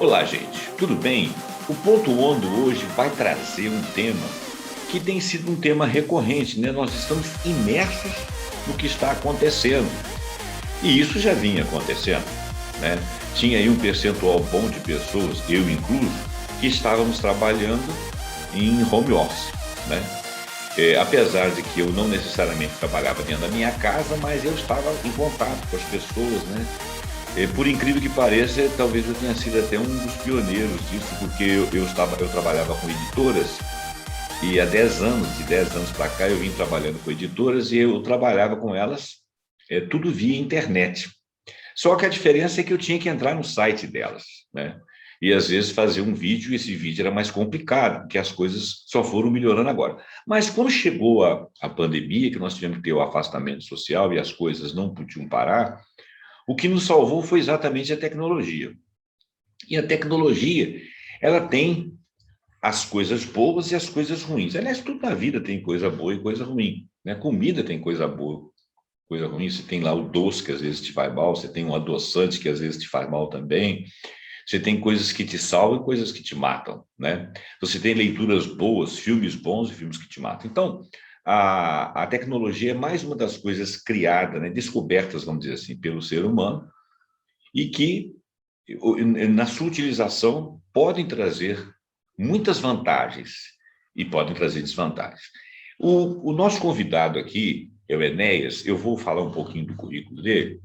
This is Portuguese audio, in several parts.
Olá, gente, tudo bem? O Ponto Ondo hoje vai trazer um tema que tem sido um tema recorrente, né? Nós estamos imersos no que está acontecendo. E isso já vinha acontecendo, né? Tinha aí um percentual bom de pessoas, eu incluso, que estávamos trabalhando em home office, né? Apesar de que eu não necessariamente trabalhava dentro da minha casa, mas eu estava em contato com as pessoas, né? Por incrível que pareça, talvez eu tenha sido até um dos pioneiros disso, porque eu trabalhava com editoras e há 10 anos, de 10 anos para cá, eu vim trabalhando com editoras e eu trabalhava com elas tudo via internet. Só que a diferença é que eu tinha que entrar no site delas, né? E às vezes fazer um vídeo, e esse vídeo era mais complicado, porque as coisas só foram melhorando agora. Mas quando chegou a pandemia, que nós tivemos que ter o afastamento social e as coisas não podiam parar, o que nos salvou foi exatamente a tecnologia. E a tecnologia, ela tem as coisas boas e as coisas ruins. Aliás, tudo na vida tem coisa boa e coisa ruim, né? Comida tem coisa boa, coisa ruim. Você tem lá o doce que às vezes te faz mal, você tem um adoçante que às vezes te faz mal também. Você tem coisas que te salvam e coisas que te matam, né? Você tem leituras boas, filmes bons e filmes que te matam. Então, a tecnologia é mais uma das coisas criadas, né, descobertas, vamos dizer assim, pelo ser humano, e que, na sua utilização, podem trazer muitas vantagens e podem trazer desvantagens. O nosso convidado aqui é o Enéas, eu vou falar um pouquinho do currículo dele.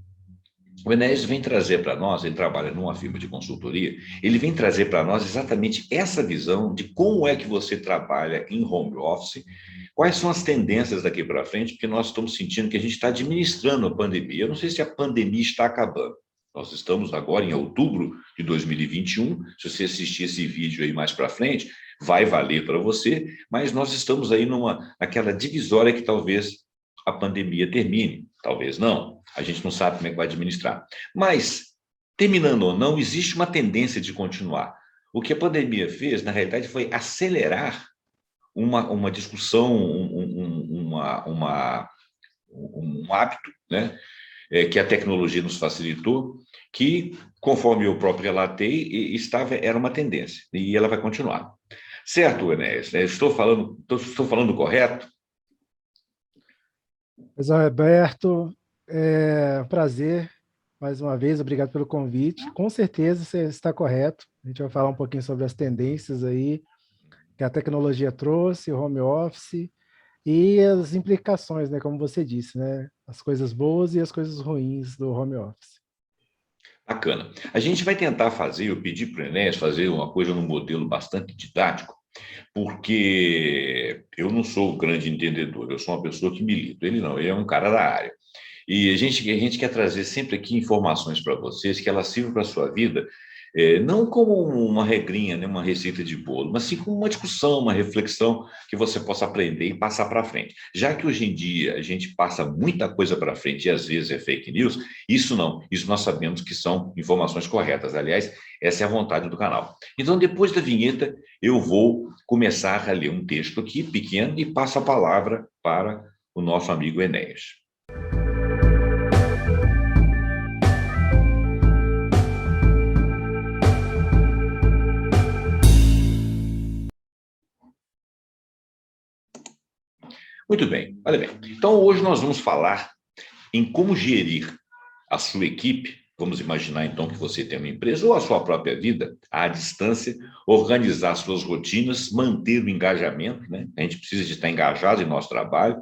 O Enéas vem trazer para nós, ele trabalha numa firma de consultoria, ele vem trazer para nós exatamente essa visão de como é que você trabalha em home office, quais são as tendências daqui para frente, porque nós estamos sentindo que a gente está administrando a pandemia. Eu não sei se a pandemia está acabando. Nós estamos agora em outubro de 2021. Se você assistir esse vídeo aí mais para frente, vai valer para você, mas nós estamos aí naquela divisória que talvez a pandemia termine, talvez não. A gente não sabe como é que vai administrar. Mas, terminando ou não, existe uma tendência de continuar. O que a pandemia fez, na realidade, foi acelerar uma discussão, um hábito, né, que a tecnologia nos facilitou, que, conforme eu próprio relatei, era uma tendência, e ela vai continuar. Certo, Enéas? Estou falando correto? Pois é, Roberto, prazer mais uma vez, obrigado pelo convite. Com certeza você está correto. A gente vai falar um pouquinho sobre as tendências aí que a tecnologia trouxe, o home office e as implicações, né, como você disse, né, as coisas boas e as coisas ruins do home office. Bacana. A gente vai tentar fazer, eu pedi para o Enéas fazer uma coisa num modelo bastante didático, porque eu não sou o grande entendedor, eu sou uma pessoa que milita. Ele não, ele é um cara da área. E a gente quer trazer sempre aqui informações para vocês que elas sirvam para a sua vida, não como uma regrinha, né, uma receita de bolo, mas sim como uma discussão, uma reflexão que você possa aprender e passar para frente. Já que hoje em dia a gente passa muita coisa para frente e às vezes é fake news, isso não, isso nós sabemos que são informações corretas. Aliás, essa é a vontade do canal. Então, depois da vinheta, eu vou começar a ler um texto aqui, pequeno, e passo a palavra para o nosso amigo Enéas. Muito bem, olha bem. Então, hoje nós vamos falar em como gerir a sua equipe. Vamos imaginar, então, que você tem uma empresa ou a sua própria vida à distância, organizar suas rotinas, manter o engajamento, né? A gente precisa de estar engajado em nosso trabalho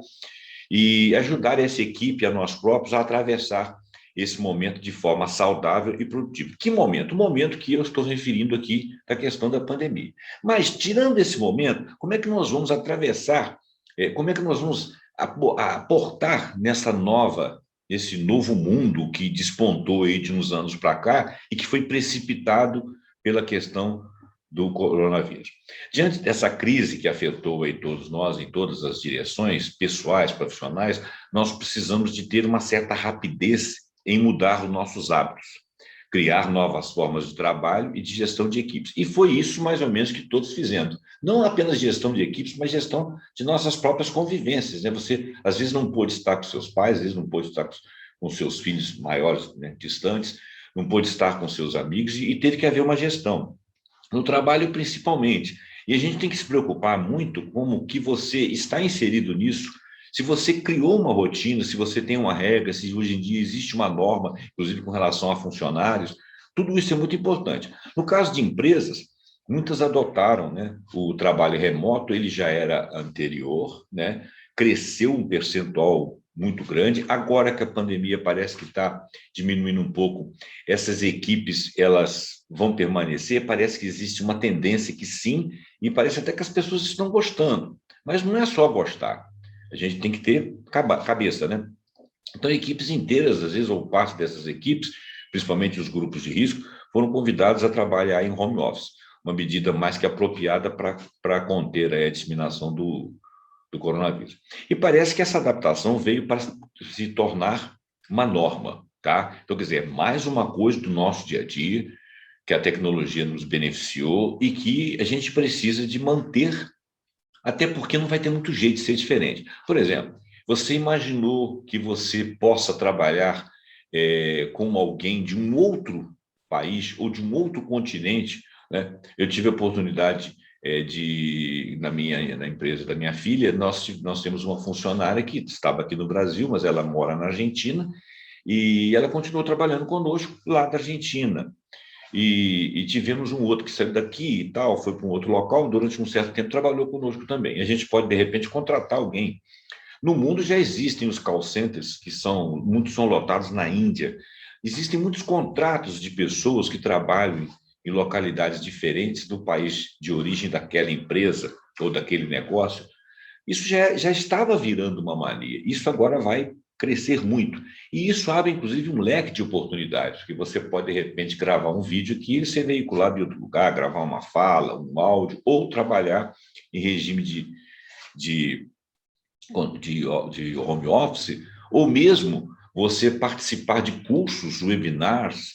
e ajudar essa equipe, a nós próprios, a atravessar esse momento de forma saudável e produtiva. Que momento? O momento que eu estou referindo aqui da questão da pandemia. Mas, tirando esse momento, como é que nós vamos atravessar, como é que nós vamos aportar esse novo mundo que despontou aí de uns anos para cá e que foi precipitado pela questão do coronavírus. Diante dessa crise que afetou aí todos nós, em todas as direções, pessoais, profissionais, nós precisamos de ter uma certa rapidez em mudar os nossos hábitos, criar novas formas de trabalho e de gestão de equipes. E foi isso, mais ou menos, que todos fizemos. Não apenas gestão de equipes, mas gestão de nossas próprias convivências, né? Você, às vezes, não pôde estar com seus pais, às vezes não pôde estar com seus filhos maiores, né, distantes. não pôde estar com seus amigos e teve que haver uma gestão. No trabalho, principalmente. E a gente tem que se preocupar muito como que você está inserido nisso, se você criou uma rotina, se você tem uma regra, se hoje em dia existe uma norma, inclusive com relação a funcionários, tudo isso é muito importante. No caso de empresas, muitas adotaram, né, o trabalho remoto, ele já era anterior, né, cresceu um percentual muito grande. Agora que a pandemia parece que está diminuindo um pouco, essas equipes elas vão permanecer. Parece que existe uma tendência que sim, e parece até que as pessoas estão gostando. Mas não é só gostar. A gente tem que ter cabeça, né? Então, equipes inteiras, às vezes, ou parte dessas equipes, principalmente os grupos de risco, foram convidados a trabalhar em home office, uma medida mais que apropriada para conter a disseminação do coronavírus. E parece que essa adaptação veio para se tornar uma norma, tá? Então, quer dizer, mais uma coisa do nosso dia a dia, que a tecnologia nos beneficiou e que a gente precisa de manter, até porque não vai ter muito jeito de ser diferente. Por exemplo, você imaginou que você possa trabalhar com alguém de um outro país ou de um outro continente, né? Eu tive a oportunidade na empresa da minha filha, nós temos uma funcionária que estava aqui no Brasil, mas ela mora na Argentina, e ela continuou trabalhando conosco lá da Argentina. E tivemos um outro que saiu daqui e tal, foi para um outro local, durante um certo tempo trabalhou conosco também. A gente pode, de repente, contratar alguém. No mundo já existem os call centers, muitos são lotados na Índia. Existem muitos contratos de pessoas que trabalham em localidades diferentes do país de origem daquela empresa ou daquele negócio. Isso já estava virando uma mania. Isso agora vai crescer muito. E isso abre, inclusive, um leque de oportunidades, que você pode, de repente, gravar um vídeo aqui e ser veiculado em outro lugar, gravar uma fala, um áudio, ou trabalhar em regime de home office, ou mesmo você participar de cursos, webinars,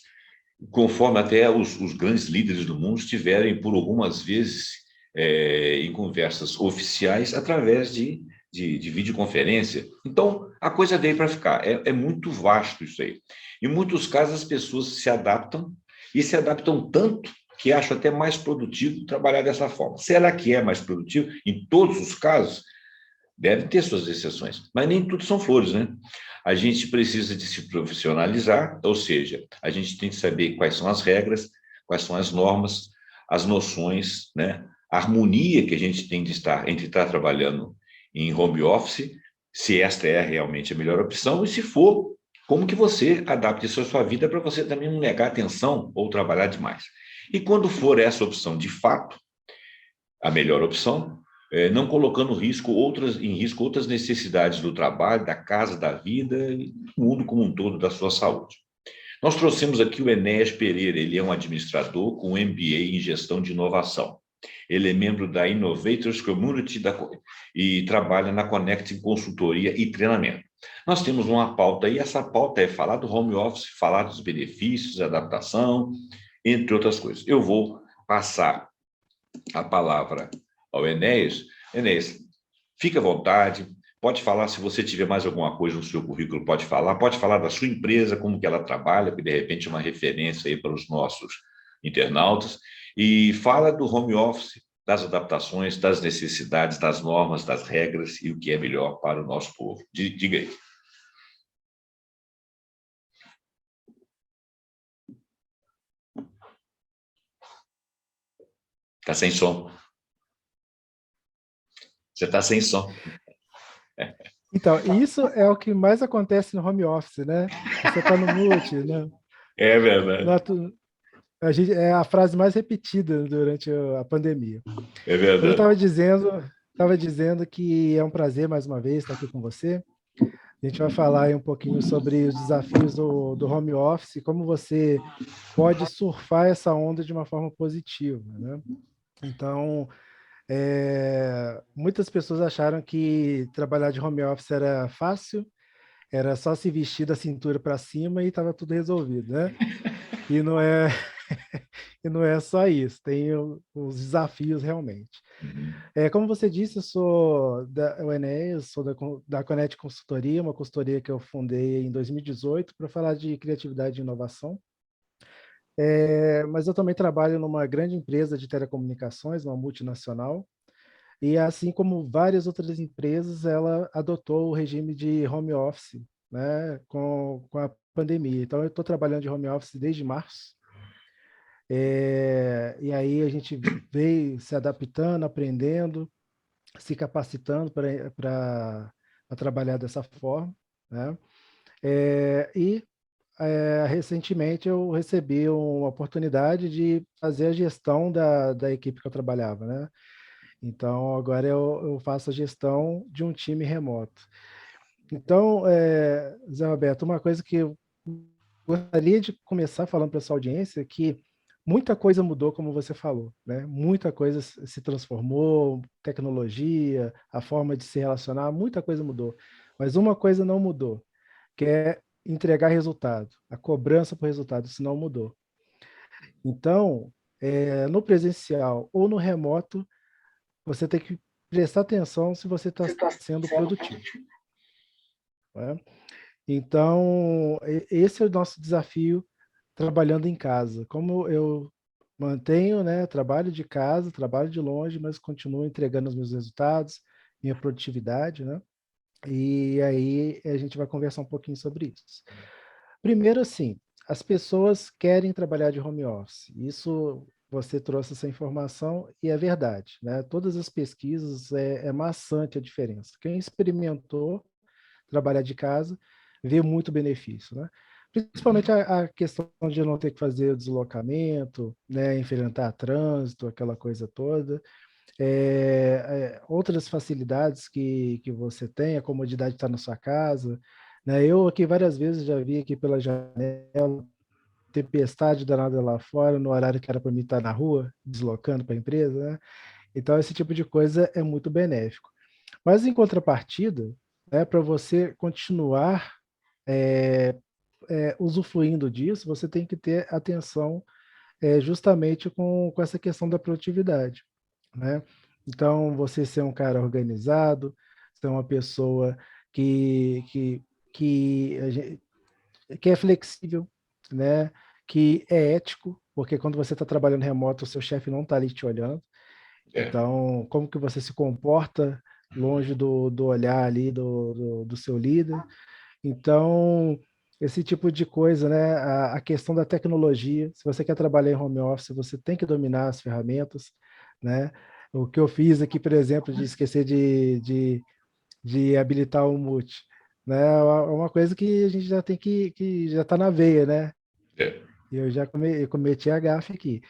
conforme até os grandes líderes do mundo estiverem por algumas vezes em conversas oficiais através de videoconferência. Então, a coisa veio para ficar. É muito vasto isso aí. Em muitos casos, as pessoas se adaptam, e se adaptam tanto que acham até mais produtivo trabalhar dessa forma. Será que é mais produtivo? Em todos os casos, deve ter suas exceções, mas nem tudo são flores, né? A gente precisa de se profissionalizar, ou seja, a gente tem que saber quais são as regras, quais são as normas, as noções, né? A harmonia que a gente tem de estar entre estar trabalhando em home office, se esta é realmente a melhor opção, e se for, como que você adapte isso à sua vida para você também não negar atenção ou trabalhar demais. E quando for essa opção de fato, a melhor opção, não colocando em risco outras necessidades do trabalho, da casa, da vida, e do mundo como um todo, da sua saúde. Nós trouxemos aqui o Enéas Pereira, ele é um administrador com MBA em gestão de inovação. Ele é membro da Innovators Community e trabalha na Connecting Consultoria e Treinamento. Nós temos uma pauta, e essa pauta é falar do home office, falar dos benefícios, adaptação, entre outras coisas. Eu vou passar a palavra ao Enéas. Enéas, fique à vontade, pode falar se você tiver mais alguma coisa no seu currículo, pode falar da sua empresa, como que ela trabalha, que de repente é uma referência aí para os nossos internautas, e fala do home office, das adaptações, das necessidades, das normas, das regras e o que é melhor para o nosso povo. Diga aí. Está sem som. Você está sem som. Então, isso é o que mais acontece no home office, né? Você está no mute, né? É verdade. É a frase mais repetida durante a pandemia. É Mas eu verdade. estava dizendo que é um prazer, mais uma vez, estar aqui com você. A gente vai falar aí um pouquinho sobre os desafios do home office, como você pode surfar essa onda de uma forma positiva, né? Então, muitas pessoas acharam que trabalhar de home office era fácil, era só se vestir da cintura para cima e estava tudo resolvido, né? E não é, e não é só isso, tem os desafios realmente. Como você disse, eu sou da Enéas, sou da Connect Consultoria, uma consultoria que eu fundei em 2018 para falar de criatividade e inovação. Mas eu também trabalho numa grande empresa de telecomunicações, uma multinacional, e assim como várias outras empresas, ela adotou o regime de home office, né, com a pandemia. Então, eu estou trabalhando de home office desde março, e aí a gente veio se adaptando, aprendendo, se capacitando para trabalhar dessa forma, né? Recentemente eu recebi uma oportunidade de fazer a gestão da equipe que eu trabalhava, né? Então, agora eu faço a gestão de um time remoto. Então, Zé Roberto, uma coisa que eu gostaria de começar falando para essa audiência é que muita coisa mudou, como você falou, né? Muita coisa se transformou, tecnologia, a forma de se relacionar, muita coisa mudou. Mas uma coisa não mudou, que é entregar resultado. A cobrança por resultado, isso não mudou. Então, no presencial ou no remoto, você tem que prestar atenção se você está sendo produtivo, né? Então, esse é o nosso desafio trabalhando em casa. Como eu mantenho, né, trabalho de casa, trabalho de longe, mas continuo entregando os meus resultados, minha produtividade, né? E aí a gente vai conversar um pouquinho sobre isso. Primeiro, assim, as pessoas querem trabalhar de home office. Isso você trouxe essa informação e é verdade, né? Todas as pesquisas é maçante a diferença. Quem experimentou trabalhar de casa vê muito benefício, né? Principalmente a questão de não ter que fazer o deslocamento, né? Enfrentar trânsito, aquela coisa toda. Outras facilidades que você tem, a comodidade de estar na sua casa, né? Eu aqui várias vezes já vi aqui pela janela tempestade danada lá fora, no horário que era para mim estar na rua, deslocando para a empresa, né? Então, esse tipo de coisa é muito benéfico. Mas, em contrapartida, né, para você continuar é, usufruindo disso, você tem que ter atenção justamente com essa questão da produtividade, né? Então, você ser um cara organizado, ser uma pessoa que, que, que, que é flexível, né? Que é ético, porque quando você está trabalhando remoto, o seu chefe não está ali te olhando. É, Então, como que você se comporta longe do olhar ali do seu líder? Então, esse tipo de coisa, né? A questão da tecnologia, se você quer trabalhar em home office, você tem que dominar as ferramentas, né? O que eu fiz aqui, por exemplo, de esquecer de habilitar o mute, né? É uma coisa que a gente já tem que já está na veia, né? é. Eu já eu cometi a gafe aqui.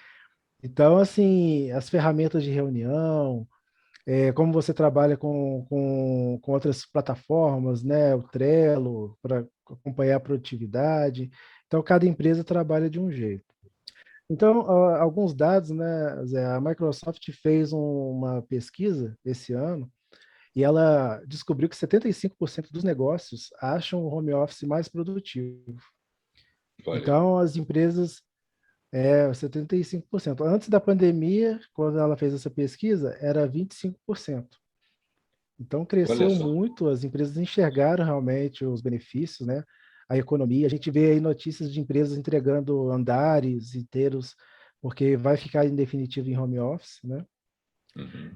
Então, assim, as ferramentas de reunião, como você trabalha com outras plataformas, né? O Trello, para acompanhar a produtividade. Então, cada empresa trabalha de um jeito. Então, alguns dados, né, Zé, a Microsoft fez uma pesquisa esse ano e ela descobriu que 75% dos negócios acham o home office mais produtivo. Olha, Então, as empresas 75%. Antes da pandemia, quando ela fez essa pesquisa, era 25%. Então, olha cresceu só. muito, as empresas enxergaram realmente os benefícios, né? A economia. A gente vê aí notícias de empresas entregando andares inteiros, porque vai ficar em definitivo em home office, né? Uhum.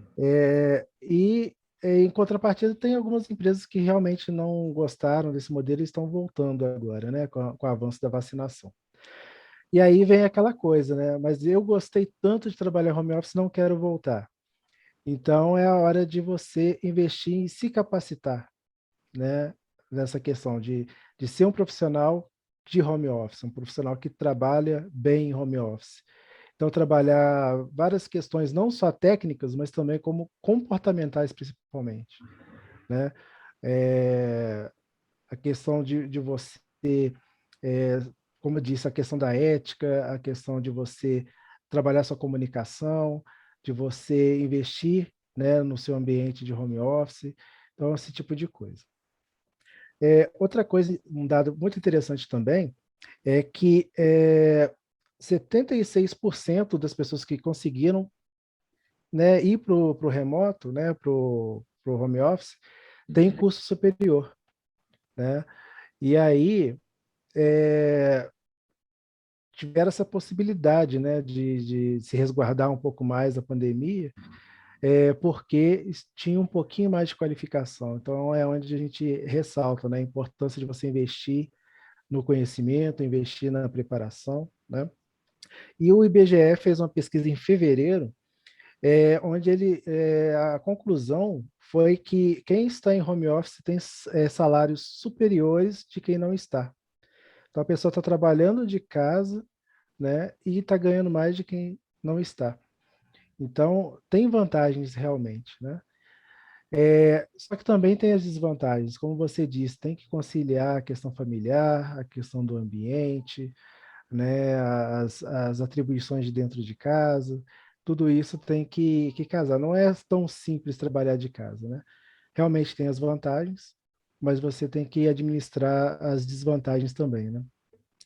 Em contrapartida, tem algumas empresas que realmente não gostaram desse modelo e estão voltando agora, né? Com o avanço da vacinação. E aí vem aquela coisa, né? Mas eu gostei tanto de trabalhar home office, não quero voltar. Então, é a hora de você investir em se capacitar, né? Nessa questão de ser um profissional de home office, um profissional que trabalha bem em home office. Então, trabalhar várias questões, não só técnicas, mas também como comportamentais, principalmente, né? É, a questão de você, é, como eu disse, a questão da ética, a questão de você trabalhar sua comunicação, de você investir, né, no seu ambiente de home office, então esse tipo de coisa. Outra coisa, um dado muito interessante também, é que 76% das pessoas que conseguiram, né, ir para o remoto, né, para o home office, tem Uhum. curso superior, né? E aí, tiveram essa possibilidade, né, de se resguardar um pouco mais da pandemia, porque tinha um pouquinho mais de qualificação. Então, é onde a gente ressalta, né, a importância de você investir no conhecimento, investir na preparação, né? E o IBGE fez uma pesquisa em fevereiro, onde a conclusão foi que quem está em home office tem salários superiores de quem não está. Então, a pessoa está trabalhando de casa, né, e está ganhando mais de quem não está. Então, tem vantagens realmente, né? Só que também tem as desvantagens, como você disse, tem que conciliar a questão familiar, a questão do ambiente, né, as atribuições de dentro de casa, tudo isso tem que casar. Não é tão simples trabalhar de casa, né? Realmente tem as vantagens, mas você tem que administrar as desvantagens também, né?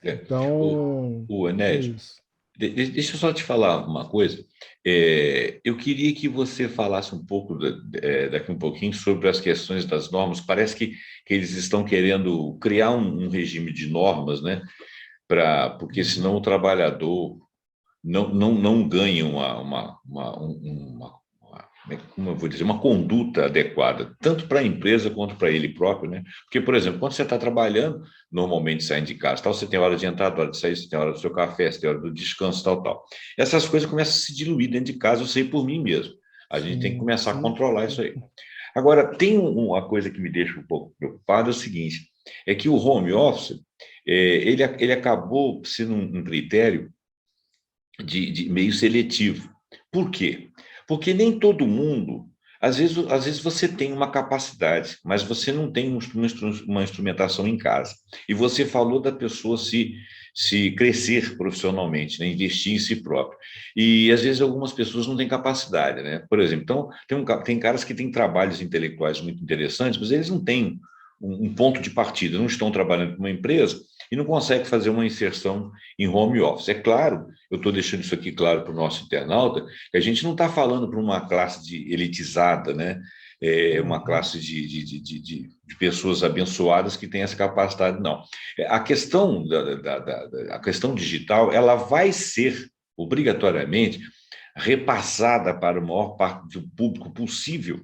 É. Então, O é Enésio, isso. deixa eu só te falar uma coisa. Eu queria que você falasse um pouco, daqui um pouquinho, sobre as questões das normas. Parece que eles estão querendo criar um regime de normas, né? Porque senão o trabalhador não ganha como eu vou dizer, uma conduta adequada, tanto para a empresa quanto para ele próprio, né? Porque, por exemplo, quando você está trabalhando, normalmente saindo de casa, tal, você tem hora de entrada, hora de sair, você tem hora do seu café, você tem hora do descanso, tal, tal. Essas coisas começam a se diluir dentro de casa, eu sei por mim mesmo. A gente tem que Sim, começar a sim. controlar isso aí. Agora, tem uma coisa que me deixa um pouco preocupado, é o seguinte, é que o home office, ele acabou sendo um critério de meio seletivo. Por quê? Porque nem todo mundo, às vezes você tem uma capacidade, mas você não tem uma instrumentação em casa. E você falou da pessoa se crescer profissionalmente, né? Investir em si próprio. E às vezes algumas pessoas não têm capacidade, né? Por exemplo, então tem caras que têm trabalhos intelectuais muito interessantes, mas eles não têm um ponto de partida, não estão trabalhando para uma empresa e não conseguem fazer uma inserção em home office. É claro, eu estou deixando isso aqui claro para o nosso internauta, que a gente não está falando para uma classe elitizada, né? Uma Uhum. classe de pessoas abençoadas que têm essa capacidade, não. A questão, a questão digital, ela vai ser obrigatoriamente repassada para o maior parte do público possível.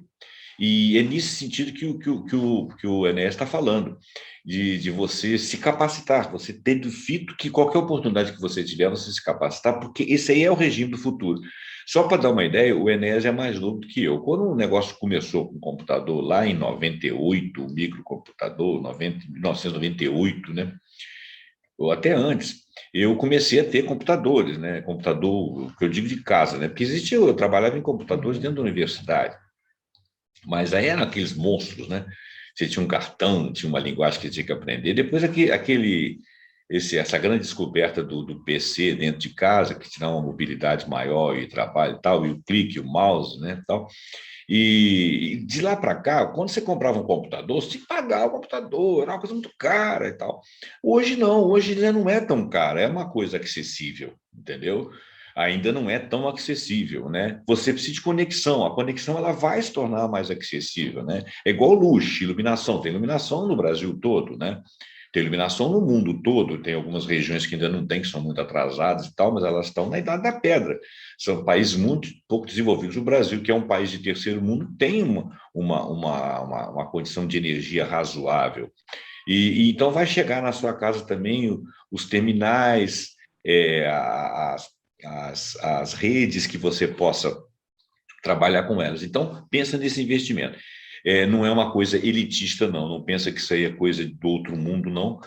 E é nesse sentido que o Enéas está falando, de você se capacitar, você ter fito que qualquer oportunidade que você tiver, você se capacitar, porque esse aí é o regime do futuro. Só para dar uma ideia, o Enéas é mais novo do que eu. Quando o negócio começou com o computador, lá em 98, o microcomputador, 1998, né? Ou até antes, eu comecei a ter computadores, né? Computador, que eu digo de casa, né? Porque existia, eu trabalhava em computadores Uhum. dentro da universidade. Mas aí eram aqueles monstros, né? Você tinha um cartão, tinha uma linguagem que você tinha que aprender. Depois essa grande descoberta do PC dentro de casa, que te dá uma mobilidade maior e trabalho e tal, e o clique, o mouse, né, tal. E de lá para cá, quando você comprava um computador, você tinha que pagar o computador, era uma coisa muito cara e tal. Hoje não, hoje já não é tão caro, é uma coisa acessível, entendeu? Ainda não é tão acessível, né? Você precisa de conexão, a conexão ela vai se tornar mais acessível, né? É igual luz, iluminação, tem iluminação no Brasil todo, né? Tem iluminação no mundo todo, tem algumas regiões que ainda não tem, que são muito atrasadas e tal, mas elas estão na idade da pedra. São países muito pouco desenvolvidos. O Brasil, que é um país de terceiro mundo, tem uma condição de energia razoável. Então vai chegar na sua casa também os terminais, as redes que você possa trabalhar com elas. Então, pensa nesse investimento. Não é uma coisa elitista, não. Não pensa que isso aí é coisa do outro mundo, não.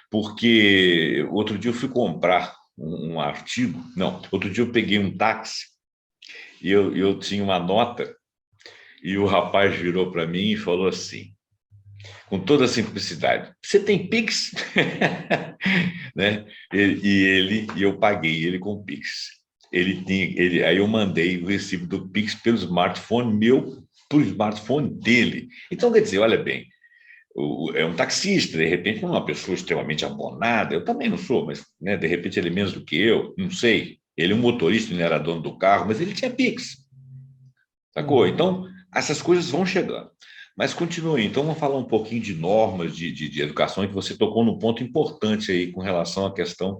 Porque outro dia eu fui comprar um artigo. Não, outro dia eu peguei um táxi e eu tinha uma nota e o rapaz virou para mim e falou assim, com toda a simplicidade: você tem Pix? Né? E eu paguei ele com Pix. Aí eu mandei o recibo do Pix pelo smartphone meu para o smartphone dele. Então, quer dizer, olha bem, é um taxista, de repente, não é uma pessoa extremamente abonada, eu também não sou, mas né, de repente ele é menos do que eu, não sei. Ele é um motorista, não era dono do carro, mas ele tinha Pix, sacou? Uhum. Então, essas coisas vão chegando. Mas continue, então vamos falar um pouquinho de normas de educação, que você tocou num ponto importante aí com relação à questão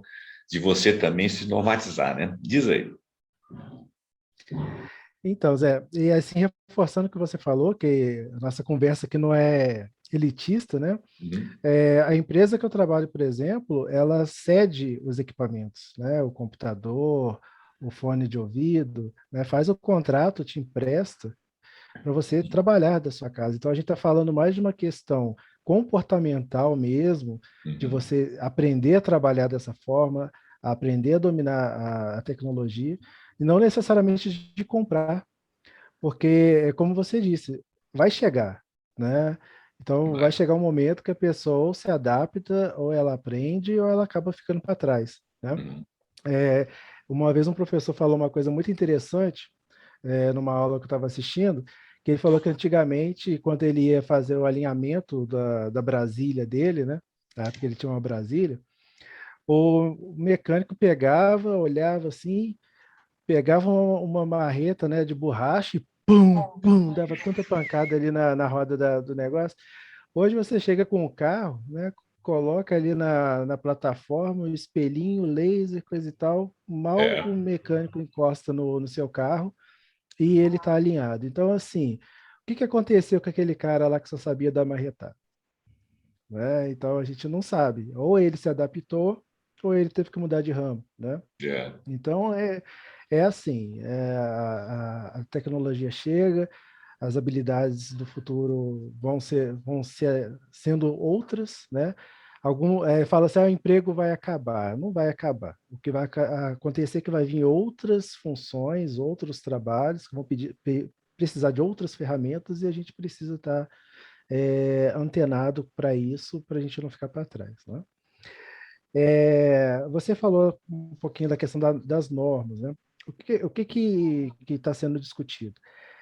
de você também se normatizar, né? Diz aí. Então, Zé, e assim, reforçando o que você falou, que a nossa conversa aqui não é elitista, né? Uhum. A empresa que eu trabalho, por exemplo, ela cede os equipamentos, né? O computador, o fone de ouvido, né? Faz o contrato, te empresta para você trabalhar da sua casa. Então, a gente está falando mais de uma questão comportamental mesmo, de Uhum. você aprender a trabalhar dessa forma, aprender a dominar a tecnologia, e não necessariamente de comprar, porque, como você disse, vai chegar, né? Então, vai Vai. chegar um momento que a pessoa ou se adapta, ou ela aprende, ou ela acaba ficando para trás, né? Uhum. É, uma vez um professor falou uma coisa muito interessante, numa aula que eu estava assistindo, que ele falou que antigamente, quando ele ia fazer o alinhamento da Brasília dele, né? Na época ele tinha uma Brasília, o mecânico pegava, olhava assim, pegava uma marreta, né, de borracha e pum, pum, dava tanta pancada ali na roda do negócio. Hoje você chega com o carro, né, coloca ali na plataforma, o espelhinho, laser, coisa e tal, mal É, o mecânico encosta no seu carro e ele está alinhado. Então, assim, o que aconteceu com aquele cara lá que só sabia dar marretada? Né? Então, a gente não sabe. Ou ele se adaptou, ou ele teve que mudar de ramo, né? é. Então, é assim, a tecnologia chega, as habilidades do futuro vão ser sendo outras, né? Fala assim, o emprego vai acabar. Não vai acabar. O que vai acontecer é que vai vir outras funções, outros trabalhos que vão precisar de outras ferramentas e a gente precisa estar antenado para isso, para a gente não ficar para trás, né? Você falou um pouquinho da questão das normas, né? O que está sendo discutido?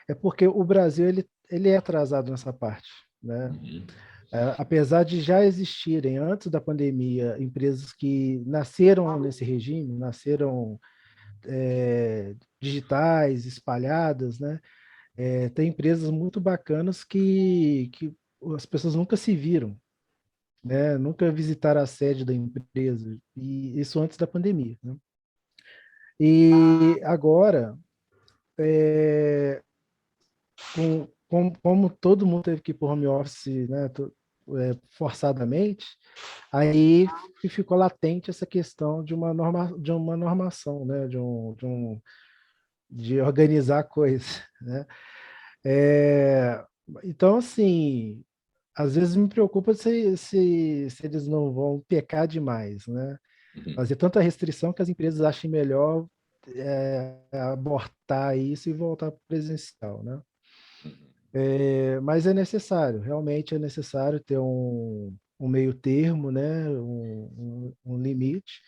É porque o Brasil ele é atrasado nessa parte, né? Uhum. Apesar de já existirem, antes da pandemia, empresas que nasceram nesse regime, nasceram digitais, espalhadas, né? Tem empresas muito bacanas que as pessoas nunca se viram, né? Nunca visitaram a sede da empresa, e isso antes da pandemia, né? E agora, como todo mundo teve que ir para home office, né, forçadamente, aí ficou latente essa questão de uma normação, né, de organizar a coisa, né? É, então, assim, às vezes me preocupa se eles não vão pecar demais, né? Uhum. Fazer tanta restrição que as empresas achem melhor abortar isso e voltar para o presencial, né? Uhum. Mas é necessário, realmente é necessário ter um meio termo, né? Um limite.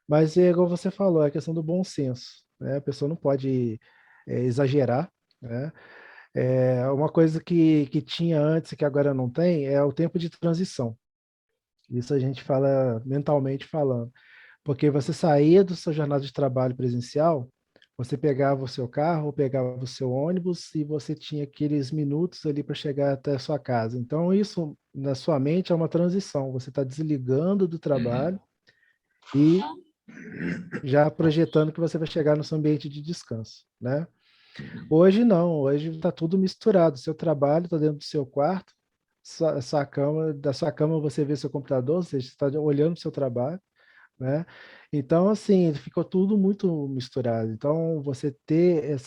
Mas é igual você falou, é a questão do bom senso, né? A pessoa não pode exagerar, né? Uma coisa que tinha antes e que agora não tem é o tempo de transição. Isso a gente fala mentalmente falando. Porque você saía da sua jornada de trabalho presencial, você pegava o seu carro, ou pegava o seu ônibus e você tinha aqueles minutos ali para chegar até a sua casa. Então, isso na sua mente é uma transição. Você está desligando do Uhum. trabalho e já projetando que você vai chegar no seu ambiente de descanso, né? Hoje não, hoje está tudo misturado. Seu trabalho está dentro do seu quarto, sua cama, da sua cama você vê seu computador, ou seja, você está olhando o seu trabalho, né? Então, assim, ficou tudo muito misturado. Então, você ter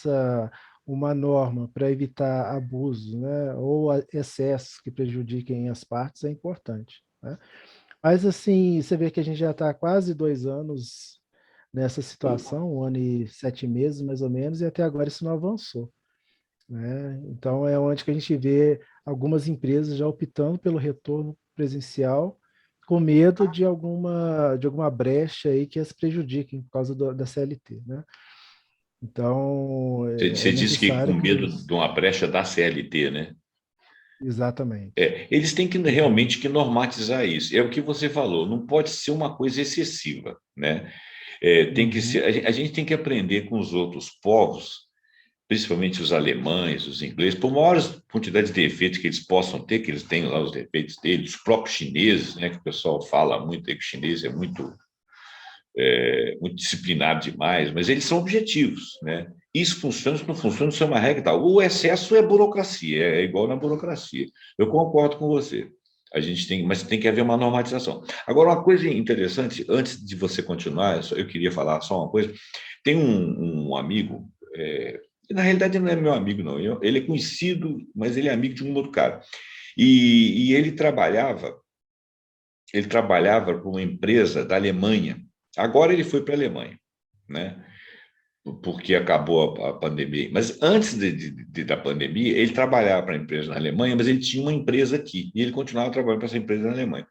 uma norma para evitar abusos, né? Ou excessos que prejudiquem as partes é importante, né? Mas, assim, você vê que a gente já está há quase 2 anos nessa situação, 1 ano e 7 meses, mais ou menos, e até agora isso não avançou, né? Então, é onde que a gente vê algumas empresas já optando pelo retorno presencial, com medo de alguma brecha aí que as prejudiquem por causa da CLT, né? Então, é Você disse que com necessário que medo os... de uma brecha da CLT, né? Exatamente. Eles têm que Exato. realmente que normatizar isso. É o que você falou, não pode ser uma coisa excessiva, né? Tem que ser, Uhum. a gente tem que aprender com os outros povos, principalmente os alemães, os ingleses, por maiores quantidades de defeitos que eles possam ter, que eles têm lá os defeitos deles, os próprios chineses, né? Que o pessoal fala muito aí que o chinês é muito muito disciplinado demais, mas eles são objetivos, né? Isso funciona, isso não funciona, isso é uma regra e tal. O excesso é burocracia, é igual na burocracia. Eu concordo com você. A gente tem, mas tem que haver uma normatização. Agora, uma coisa interessante, antes de você continuar, eu queria falar só uma coisa. Tem um amigo, que na realidade não é meu amigo, não. Ele é conhecido, mas ele é amigo de um outro cara. E ele trabalhava para uma empresa da Alemanha. Agora ele foi para a Alemanha, né? Porque acabou a pandemia. Mas antes da pandemia, ele trabalhava para a empresa na Alemanha, mas ele tinha uma empresa aqui, e ele continuava trabalhando para essa empresa na Alemanha.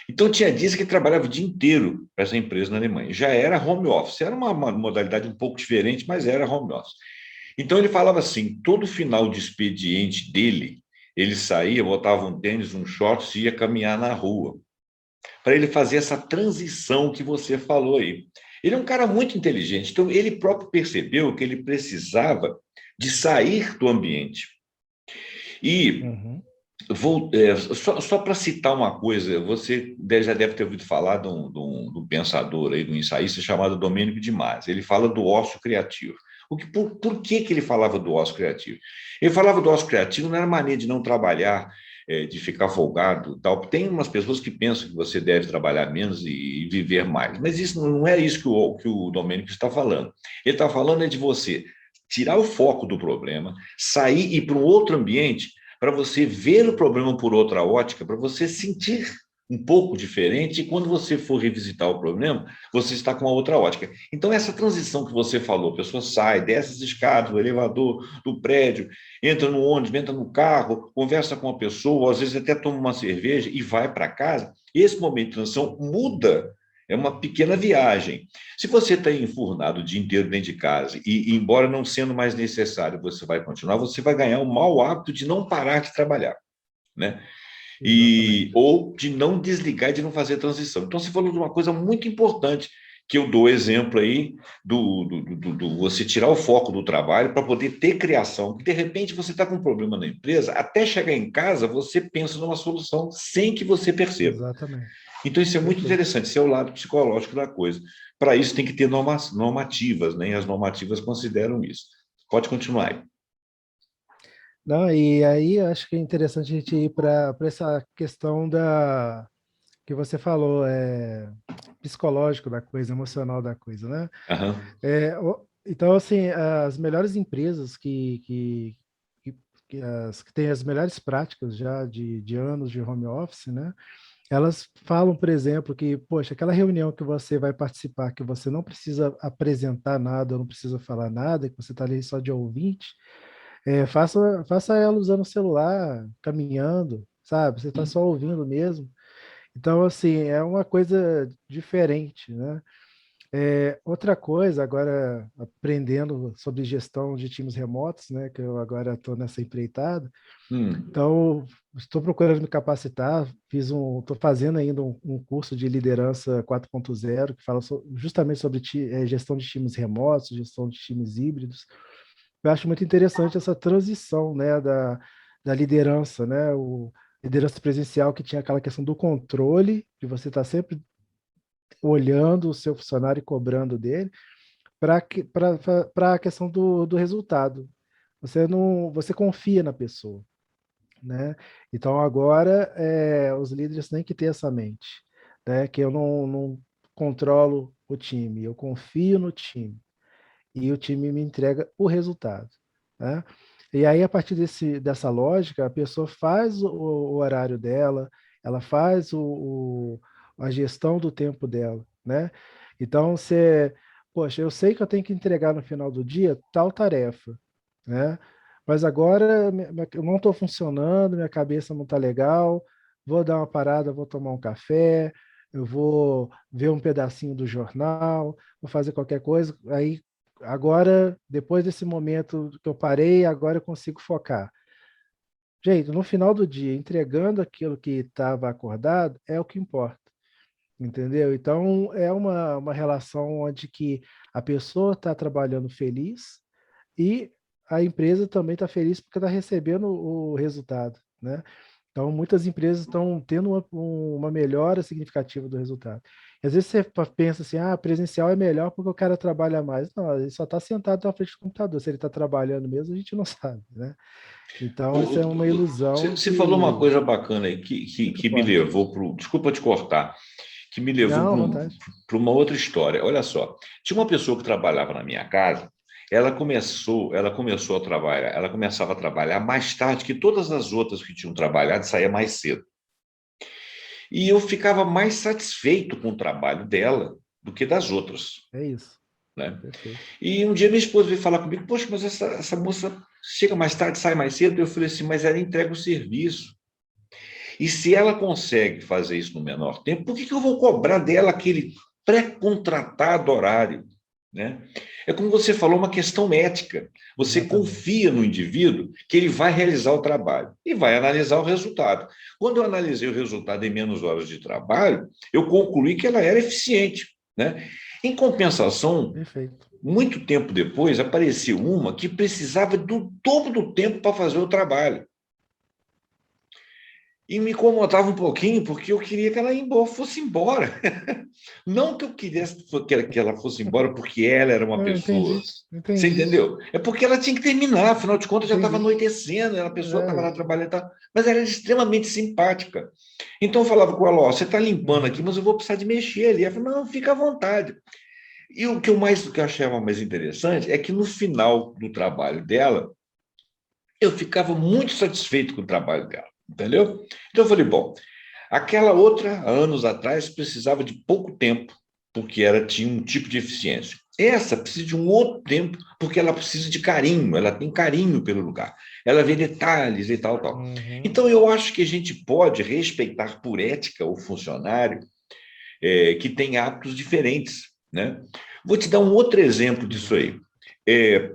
Então, tinha dias que ele trabalhava o dia inteiro para essa empresa na Alemanha. Já era home office, era uma modalidade um pouco diferente, mas era home office. Então, ele falava assim: todo final de expediente dele, ele saía, botava um tênis, um shorts e ia caminhar na rua para ele fazer essa transição que você falou aí. Ele é um cara muito inteligente, então ele próprio percebeu que ele precisava de sair do ambiente. E Uhum. só para citar uma coisa, você já deve ter ouvido falar de um pensador aí, de um ensaísta chamado Domênico de Masi. Ele fala do ócio criativo. Por que ele falava do ócio criativo? Ele falava do ócio criativo não era maneira de não trabalhar, de ficar folgado, tal. Tem umas pessoas que pensam que você deve trabalhar menos e viver mais, mas isso não é isso que o Domênico está falando. Ele está falando de você tirar o foco do problema, sair e ir para um outro ambiente para você ver o problema por outra ótica, para você sentir um pouco diferente, e quando você for revisitar o problema, você está com uma outra ótica. Então, essa transição que você falou, a pessoa sai, desce as escadas, do elevador, do prédio, entra no ônibus, entra no carro, conversa com a pessoa, às vezes até toma uma cerveja e vai para casa, esse momento de transição muda, é uma pequena viagem. Se você está enfurnado o dia inteiro dentro de casa e, embora não sendo mais necessário, você vai continuar, você vai ganhar o mau hábito de não parar de trabalhar, né? Exatamente. Ou de não desligar, de não fazer transição. Então, você falou de uma coisa muito importante, que eu dou exemplo aí do você tirar o foco do trabalho para poder ter criação. De repente, você está com um problema na empresa, até chegar em casa, você pensa numa solução sem que você perceba. Exatamente. Então, isso é muito Perfeito. interessante, esse é o lado psicológico da coisa. Para isso, tem que ter normativas, né? E as normativas consideram isso. Pode continuar aí. Não, e aí acho que é interessante a gente ir para essa questão da que você falou, psicológico da coisa, emocional da coisa, né? Aham. Então, assim, as melhores empresas que, que têm as melhores práticas já de anos de home office, né? Elas falam, por exemplo, que, poxa, aquela reunião que você vai participar, que você não precisa apresentar nada, não precisa falar nada, que você está ali só de ouvinte, faça ela usando o celular, caminhando, sabe? Você está só ouvindo mesmo. Então, assim, é uma coisa diferente, né? Outra coisa, agora aprendendo sobre gestão de times remotos, né? Que eu agora estou nessa empreitada. Hum. Então, estou procurando me capacitar, estou fazendo ainda um curso de liderança 4.0 que fala justamente sobre gestão de times remotos, gestão de times híbridos. Eu acho muito interessante essa transição, né, da liderança, né, liderança presencial que tinha aquela questão do controle, de você estar sempre olhando o seu funcionário e cobrando dele, para a questão do resultado. Você confia na pessoa, né? Então agora os líderes têm que ter essa mente, né? Que eu não controlo o time, eu confio no time e o time me entrega o resultado, né? E aí, a partir dessa lógica, a pessoa faz o horário dela, ela faz a gestão do tempo dela, né? Então, poxa, eu sei que eu tenho que entregar no final do dia tal tarefa, né? Mas agora eu não estou funcionando, minha cabeça não está legal, vou dar uma parada, vou tomar um café, eu vou ver um pedacinho do jornal, vou fazer qualquer coisa, aí agora, depois desse momento que eu parei, agora eu consigo focar. Gente, no final do dia, entregando aquilo que estava acordado é o que importa, entendeu? Então, é uma relação onde que a pessoa está trabalhando feliz e a empresa também está feliz porque está recebendo o resultado, né? Então, muitas empresas estão tendo uma melhora significativa do resultado. E às vezes você pensa assim, presencial é melhor porque o cara trabalha mais. Não, ele só está sentado na frente do computador. Se ele está trabalhando mesmo, a gente não sabe, né? Então, isso é uma ilusão Você falou uma que coisa bacana aí muito que me forte. levou para. Desculpa te cortar, que me levou Não, à vontade. para uma outra história. Olha só, tinha uma pessoa que trabalhava na minha casa, ela começou a trabalhar, ela começava a trabalhar mais tarde que todas as outras que tinham trabalhado, saía mais cedo. E eu ficava mais satisfeito com o trabalho dela do que das outras, É isso. né? Perfeito. E um dia minha esposa veio falar comigo, poxa, mas essa moça chega mais tarde, sai mais cedo. Eu falei assim, mas ela entrega o serviço. E se ela consegue fazer isso no menor tempo, por que eu vou cobrar dela aquele pré-contratado horário? Né? É como você falou, uma questão ética. Você Exatamente. confia no indivíduo que ele vai realizar o trabalho e vai analisar o resultado. Quando eu analisei o resultado em menos horas de trabalho, eu concluí que ela era eficiente. Né? Em compensação, Perfeito. muito tempo depois, apareceu uma que precisava do dobro do tempo para fazer o trabalho. E me incomodava um pouquinho, porque eu queria que ela fosse embora. Não que eu quisesse que ela fosse embora porque ela era uma Não, pessoa. entendi. Você Entendi. entendeu? É porque ela tinha que terminar, afinal de contas já estava Entendi. anoitecendo, a pessoa estava lá É. trabalhando, mas ela era extremamente simpática. Então eu falava com ela: ó, você está limpando aqui, Uhum. mas eu vou precisar de mexer ali. Ela falou: não, fica à vontade. E o que eu achava mais interessante é que no final do trabalho dela, eu ficava muito satisfeito com o trabalho dela, entendeu? Então eu falei: bom, aquela outra, há anos atrás, precisava de pouco tempo, porque ela tinha um tipo de eficiência. Essa precisa de um outro tempo, porque ela precisa de carinho, ela tem carinho pelo lugar, ela vê detalhes e tal, tal. Uhum. Então, eu acho que a gente pode respeitar por ética o funcionário que tem hábitos diferentes, né? Vou te dar um outro exemplo disso Uhum. aí. É,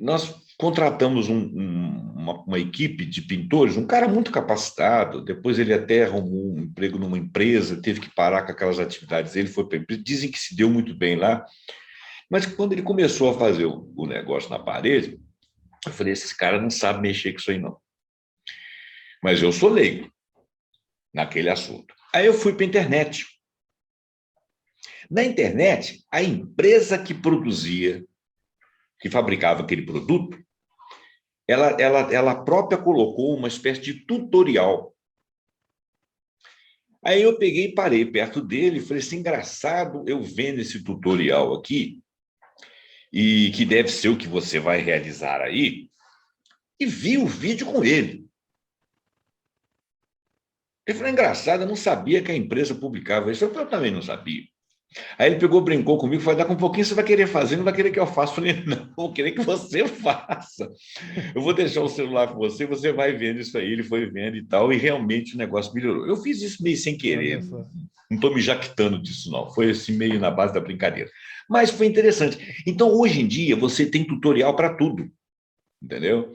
nós contratamos uma equipe de pintores, um cara muito capacitado, depois ele até arrumou um emprego numa empresa, teve que parar com aquelas atividades, ele foi para a empresa, dizem que se deu muito bem lá, mas quando ele começou a fazer o negócio na parede, eu falei, esse cara não sabe mexer com isso aí não. Mas eu sou leigo naquele assunto. Aí eu fui para a internet. Na internet, a empresa que produzia, que fabricava aquele produto, ela própria colocou uma espécie de tutorial. Aí eu peguei e parei perto dele e falei assim, engraçado, eu vendo esse tutorial aqui, e que deve ser o que você vai realizar aí, e vi o vídeo com ele. Ele falou, engraçado, eu não sabia que a empresa publicava isso. Eu também não sabia. Aí ele pegou, brincou comigo, falou, daqui a um pouquinho você vai querer fazer, não vai querer que eu faça. Eu falei, não, vou querer que você faça. Eu vou deixar o celular com você, você vai vendo isso aí. Ele foi vendo e tal, e realmente o negócio melhorou. Eu fiz isso meio sem Olha querer, só. não estou me jactando disso, não. Foi assim, meio na base da brincadeira. Mas foi interessante. Então, hoje em dia, você tem tutorial para tudo, entendeu?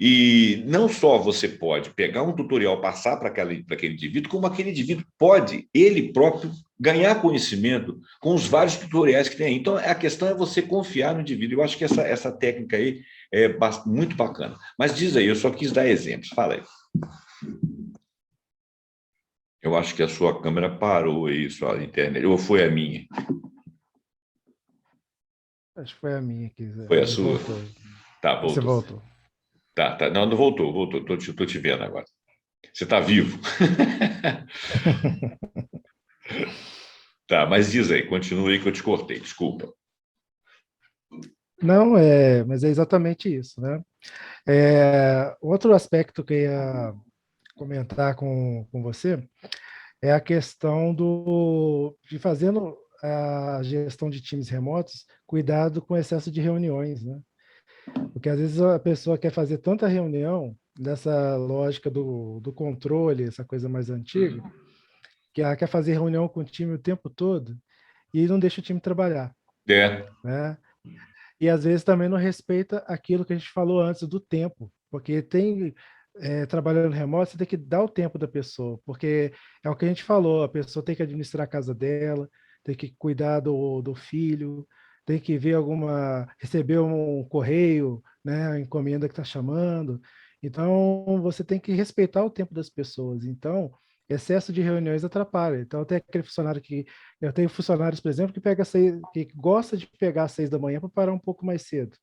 E não só você pode pegar um tutorial, passar para aquele indivíduo, como aquele indivíduo pode, ele próprio, ganhar conhecimento com os vários tutoriais que tem. Então, a questão é você confiar no indivíduo. Eu acho que essa técnica aí é muito bacana. Mas diz aí, eu só quis dar exemplos. Fala aí. Eu acho que a sua câmera parou aí, sua internet. Ou foi a minha? Acho que foi a minha aqui, Zé, Foi a mas sua? voltou. Tá, Você voltou. voltou. Tá, tá. Não, não voltou, voltou. Tô te vendo agora. Você está vivo. Tá, mas diz aí, continua aí que eu te cortei, desculpa. Não, mas é exatamente isso, né? Outro aspecto que eu ia comentar com você é a questão de fazendo a gestão de times remotos, cuidado com o excesso de reuniões, né? Porque às vezes a pessoa quer fazer tanta reunião dessa lógica do controle, essa coisa mais antiga, que ela quer fazer reunião com o time o tempo todo e não deixa o time trabalhar, É, né? E às vezes também não respeita aquilo que a gente falou antes do tempo, porque trabalhando remoto, você tem que dar o tempo da pessoa, porque é o que a gente falou, a pessoa tem que administrar a casa dela, tem que cuidar do filho, tem que ver receber um correio, né, a encomenda que está chamando. Então, você tem que respeitar o tempo das pessoas. Então, excesso de reuniões atrapalha. Então, tem aquele funcionário que... Eu tenho funcionários, por exemplo, que gosta de pegar às 6 da manhã para parar um pouco mais cedo.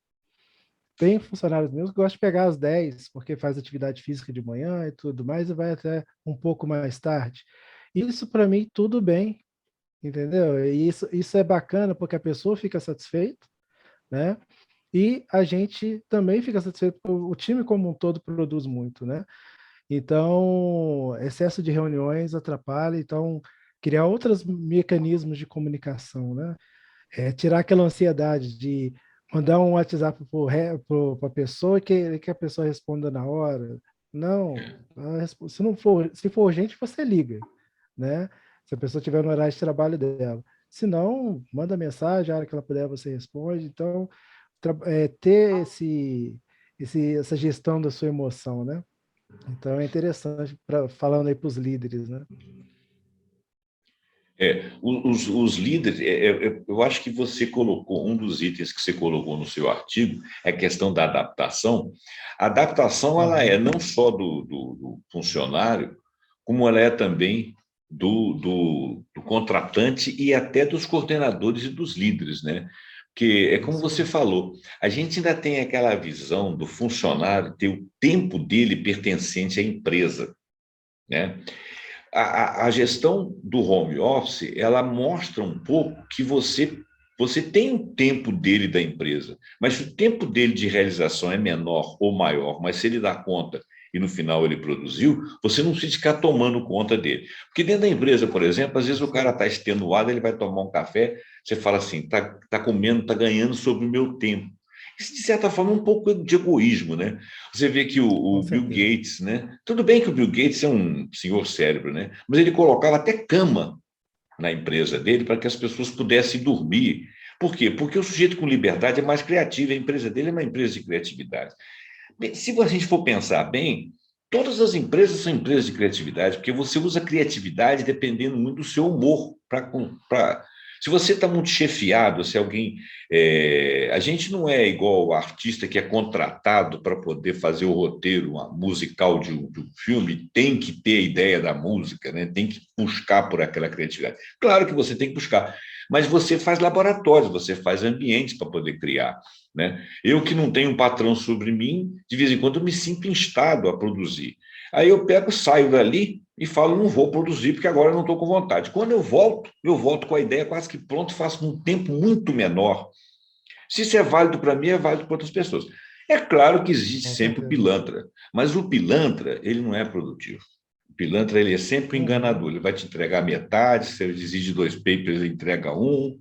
Tem funcionários meus que gostam de pegar às 10, porque faz atividade física de manhã e tudo mais, e vai até um pouco mais tarde. Isso, para mim, tudo bem, entendeu? E isso é bacana porque a pessoa fica satisfeita, né? E a gente também fica satisfeito, porque o time como um todo produz muito, né? Então, excesso de reuniões atrapalha, então, criar outros mecanismos de comunicação, né? Tirar aquela ansiedade de mandar um WhatsApp para a pessoa e que a pessoa responda na hora. Não, se não for, se for urgente, você liga, né? Se a pessoa tiver no horário de trabalho dela. Se não, manda mensagem, a hora que ela puder, você responde. Então, ter essa gestão da sua emoção, né? Então, é interessante, falando aí para os líderes, né? Os líderes, eu acho que você colocou, um dos itens que você colocou no seu artigo é a questão da adaptação. A adaptação, ela é Uhum. não só do funcionário, como ela é também do contratante e até dos coordenadores e dos líderes, né? Porque é como Isso você aí. falou, a gente ainda tem aquela visão do funcionário ter o tempo dele pertencente à empresa, né? A gestão do home office, ela mostra um pouco que você tem o tempo dele da empresa, mas se o tempo dele de realização é menor ou maior, mas se ele dá conta e no final ele produziu, você não precisa ficar tomando conta dele. Porque dentro da empresa, por exemplo, às vezes o Isso cara aí. está extenuado, ele vai tomar um café, você fala assim, tá comendo, tá ganhando sobre o meu tempo. Isso, de certa forma, é um pouco de egoísmo, né? Você vê que Com o Bill certeza. Gates, né? Tudo bem que o Bill Gates é um senhor cérebro, né? Mas ele colocava até cama na empresa dele para que as pessoas pudessem dormir. Por quê? Porque o sujeito com liberdade é mais criativo, a empresa dele é uma empresa de criatividade. Bem, se a gente for pensar bem, todas as empresas são empresas de criatividade, porque você usa criatividade dependendo muito do seu humor para se você está muito chefiado, se alguém. A gente não é igual o artista que é contratado para poder fazer o roteiro musical de um filme, tem que ter a ideia da música, né? Tem que buscar por aquela criatividade. Claro que você tem que buscar, mas você faz laboratórios, você faz ambientes para poder criar, né? Eu que não tenho um patrão sobre mim, de vez em quando eu me sinto instado a produzir. Aí eu pego, saio dali e falo, não vou produzir porque agora eu não estou com vontade. Quando eu volto com a ideia quase que pronta e faço num tempo muito menor. Se isso é válido para mim, é válido para outras pessoas. É claro que existe Com sempre o certeza. pilantra, mas o pilantra, ele não é produtivo. O pilantra, ele é sempre Uhum. enganador. Ele vai te entregar metade, se ele exige 2 papers, ele entrega um.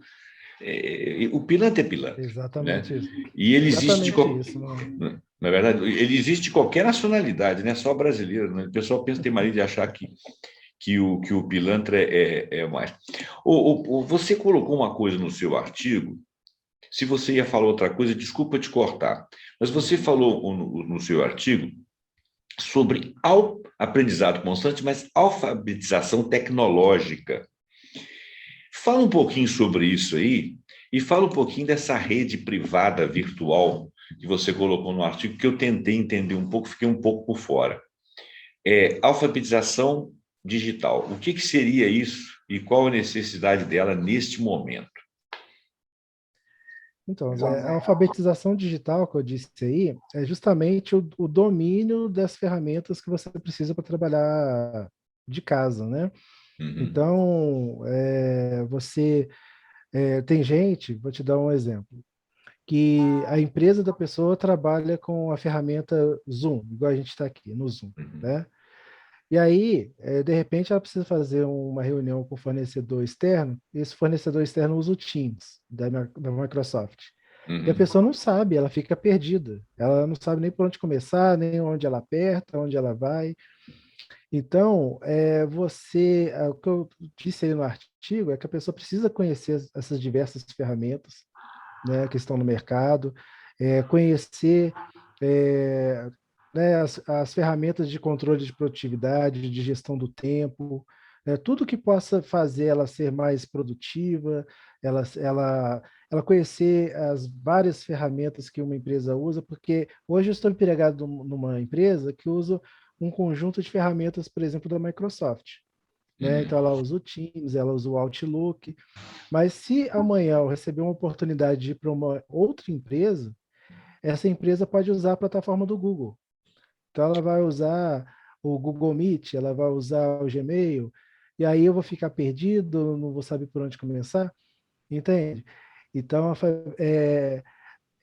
O pilantra é pilantra, né? Exatamente isso. E ele existe Exatamente isso. Não. na verdade, ele existe de qualquer nacionalidade, não é só brasileiro, né? O pessoal pensa, tem mania de achar que o pilantra é mais. Você colocou uma coisa no seu artigo, se você ia falar outra coisa, desculpa te cortar, mas você falou no seu artigo sobre aprendizado constante, mas alfabetização tecnológica. Fala um pouquinho sobre isso aí e fala um pouquinho dessa rede privada virtual que você colocou no artigo, que eu tentei entender um pouco, fiquei um pouco por fora. Alfabetização digital. O que seria isso e qual a necessidade dela neste momento? Então, Zé, a alfabetização digital que eu disse aí é justamente o domínio das ferramentas que você precisa para trabalhar de casa, né? Uhum, Então, tem gente, vou te dar um exemplo, que a empresa da pessoa trabalha com a ferramenta Zoom, igual a gente está aqui no Zoom, uhum, né? E aí, de repente, ela precisa fazer uma reunião com o fornecedor externo, e esse fornecedor externo usa o Teams da Microsoft. E a uhum. pessoa não sabe, ela fica perdida. Ela não sabe nem por onde começar, nem onde ela aperta, onde ela vai. Então, o que eu disse aí no artigo é que a pessoa precisa conhecer essas diversas ferramentas, né, que estão no mercado, conhecer é, né, as ferramentas de controle de produtividade, de gestão do tempo, né? Tudo que possa fazer ela ser mais produtiva, ela conhecer as várias ferramentas que uma empresa usa, porque hoje eu estou empregado numa empresa que usa um conjunto de ferramentas, por exemplo, da Microsoft, né? Então ela usa o Teams, ela usa o Outlook, mas se amanhã eu receber uma oportunidade de ir para uma outra empresa, essa empresa pode usar a plataforma do Google. Então, ela vai usar o Google Meet, ela vai usar o Gmail, e aí eu vou ficar perdido, não vou saber por onde começar, entende? Então,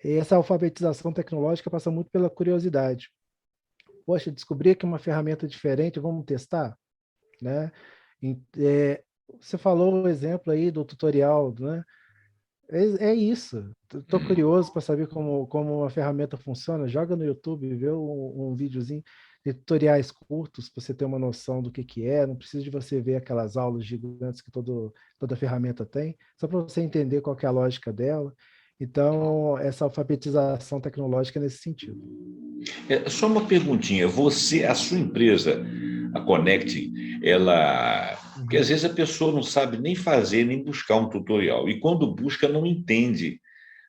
essa alfabetização tecnológica passa muito pela curiosidade. Poxa, descobri que uma ferramenta diferente, vamos testar, né? Você falou o exemplo aí do tutorial, né? É isso. Estou curioso para saber como uma ferramenta funciona. Joga no YouTube, vê um videozinho de tutoriais curtos para você ter uma noção do que é. Não precisa de você ver aquelas aulas gigantes que toda ferramenta tem, só para você entender qual que é a lógica dela. Então, essa alfabetização tecnológica é nesse sentido. Só uma perguntinha, a sua empresa, a Connect, ela... Porque às vezes a pessoa não sabe nem fazer, nem buscar um tutorial, e quando busca não entende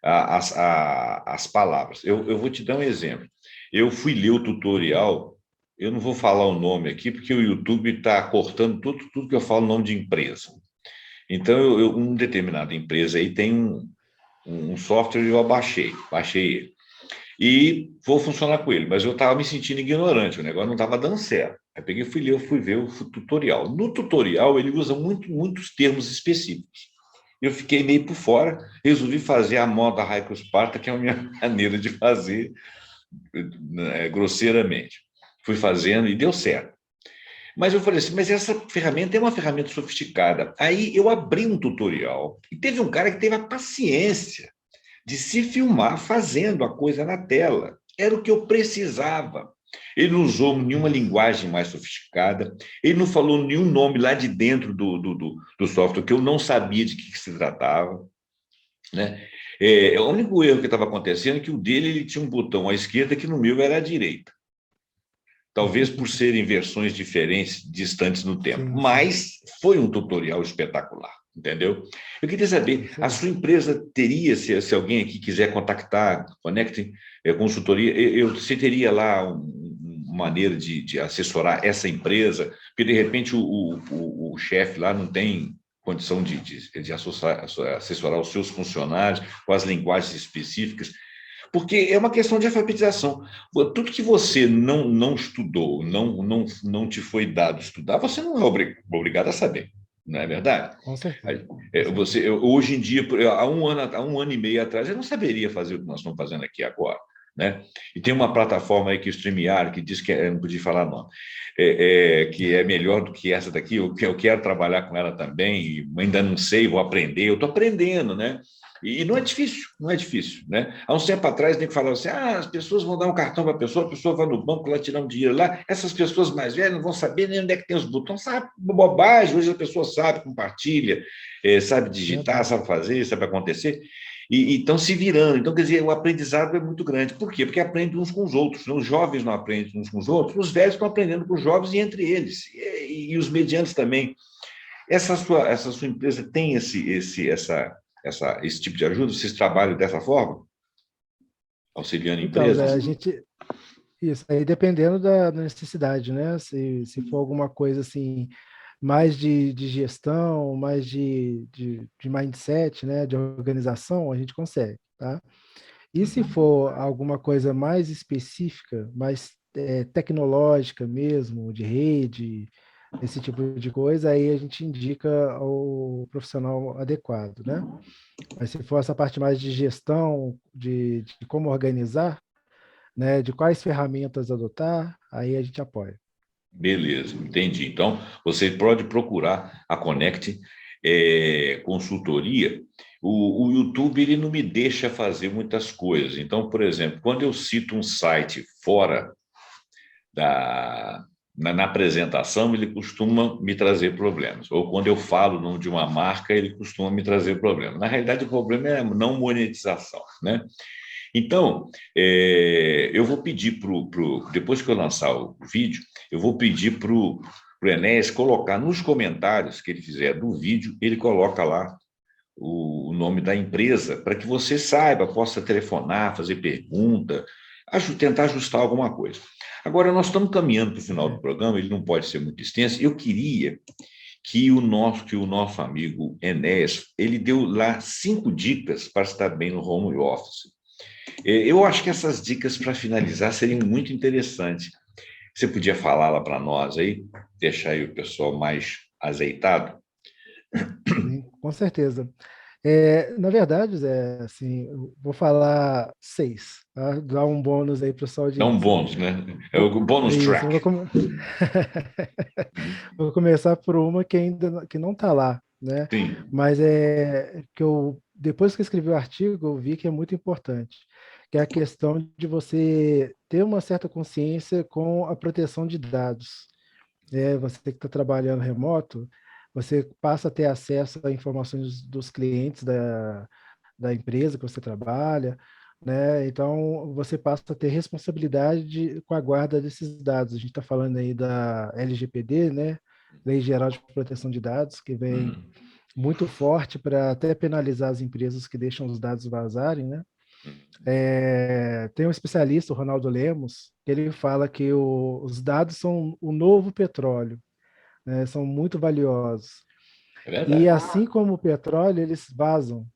as palavras. Eu vou te dar um exemplo. Eu fui ler o tutorial, eu não vou falar o nome aqui, porque o YouTube está cortando tudo que eu falo nome de empresa. Então, uma determinada empresa aí tem um software e eu baixei ele. E vou funcionar com ele, mas eu estava me sentindo ignorante, o negócio não estava dando certo. Aí peguei, fui ver o tutorial. No tutorial, ele usa muitos termos específicos. Eu fiquei meio por fora, resolvi fazer a moda Raiko Sparta, que é a minha maneira de fazer, grosseiramente. Fui fazendo e deu certo. Mas eu falei assim, mas essa ferramenta é uma ferramenta sofisticada. Aí eu abri um tutorial e teve um cara que teve a paciência de se filmar fazendo a coisa na tela. Era o que eu precisava. Ele não usou nenhuma linguagem mais sofisticada, ele não falou nenhum nome lá de dentro do software, que eu não sabia de que se tratava, né? O único erro que estava acontecendo é que o dele ele tinha um botão à esquerda que no meu era à direita. Talvez por serem versões diferentes, distantes no tempo. Sim, mas foi um tutorial espetacular, entendeu? Eu queria saber, a sua empresa teria, se alguém aqui quiser contactar, Connect Consultoria, você teria lá uma maneira de assessorar essa empresa, porque de repente o chefe lá não tem condição de assessorar os seus funcionários com as linguagens específicas, porque é uma questão de alfabetização. Tudo que você não estudou, não te foi dado estudar, você não é obrigado a saber, não é verdade? com certeza. Hoje em dia, há um ano e meio atrás, eu não saberia fazer o que nós estamos fazendo aqui agora, né? E tem uma plataforma aí que é o StreamYard, que diz que não podia falar não, que é melhor do que essa daqui, eu quero trabalhar com ela também, e ainda não sei, vou aprender, eu estou aprendendo, né? E não é difícil, né? Há uns tempo atrás, tem que falar assim, as pessoas vão dar um cartão para a pessoa vai no banco lá tirar um dinheiro lá, essas pessoas mais velhas não vão saber nem onde é que tem os botões, sabe? Bobagem, hoje a pessoa sabe, compartilha, sabe digitar, sabe fazer, sabe acontecer, e estão se virando. Então, quer dizer, o aprendizado é muito grande. Por quê? Porque aprendem uns com os outros. Os jovens não aprendem uns com os outros, os velhos estão aprendendo com os jovens e entre eles, e os medianos também. Essa sua empresa tem esse tipo de ajuda? Vocês trabalham dessa forma? Auxiliando Então, Zé, empresas? isso aí dependendo da necessidade, né? Se for alguma coisa assim, mais de gestão, mais de mindset, né? De organização, a gente consegue, tá? E se for alguma coisa mais específica, mais tecnológica mesmo, de rede, esse tipo de coisa, aí a gente indica o profissional adequado, né? Mas se for essa parte mais de gestão, de como organizar, né, de quais ferramentas adotar, aí a gente apoia. Beleza, entendi. Então, você pode procurar a Connect Consultoria. O YouTube ele não me deixa fazer muitas coisas. Então, por exemplo, quando eu cito um site fora na apresentação, ele costuma me trazer problemas. Ou quando eu falo o nome de uma marca, ele costuma me trazer problemas. Na realidade, o problema é a não monetização, né? Então, eu vou pedir depois que eu lançar o vídeo, eu vou pedir para o para o Enéas colocar nos comentários que ele fizer do vídeo, ele coloca lá o nome da empresa, para que você saiba, possa telefonar, fazer pergunta, tentar ajustar alguma coisa. Agora, nós estamos caminhando para o final do programa, ele não pode ser muito extenso. Eu queria que o nosso amigo Enéas, ele deu lá 5 dicas para estar bem no home office. Eu acho que essas dicas, para finalizar, seriam muito interessantes. Você podia falar lá para nós aí, deixar aí o pessoal mais azeitado? Sim, com certeza. Na verdade, Zé, assim, eu vou falar 6, tá? Dar um bônus aí para sua Dá um audiência. bônus, né? É o bônus Isso, track. vou começar por uma que ainda que não está lá, né? Sim. Mas que depois que eu escrevi o artigo, eu vi que é muito importante, que é a questão de você ter uma certa consciência com a proteção de dados. Você que está trabalhando remoto, você passa a ter acesso a informações dos clientes da empresa que você trabalha, né? Então, você passa a ter responsabilidade com a guarda desses dados. A gente está falando aí da LGPD, né? Lei Geral de Proteção de Dados, que vem Uhum. muito forte para até penalizar as empresas que deixam os dados vazarem, né? Tem um especialista, o Ronaldo Lemos, que ele fala que os dados são o novo petróleo, né? São muito valiosos. É E verdade. assim como o petróleo, eles vazam.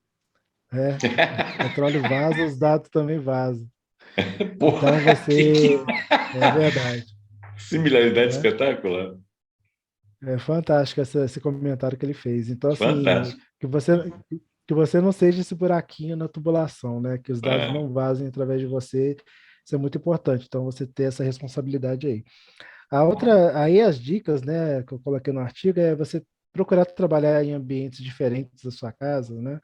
O petróleo vaza, os dados também vazam. Então Porra, você. É verdade. similaridade Né? espetacular. É fantástico esse comentário que ele fez. Então, assim, Fantástico. que você não seja esse buraquinho na tubulação, né? Que os dados É. não vazem através de você. Isso é muito importante. Então, você ter essa responsabilidade aí. A outra, aí as dicas, né, que eu coloquei no artigo, é você procurar trabalhar em ambientes diferentes da sua casa, né?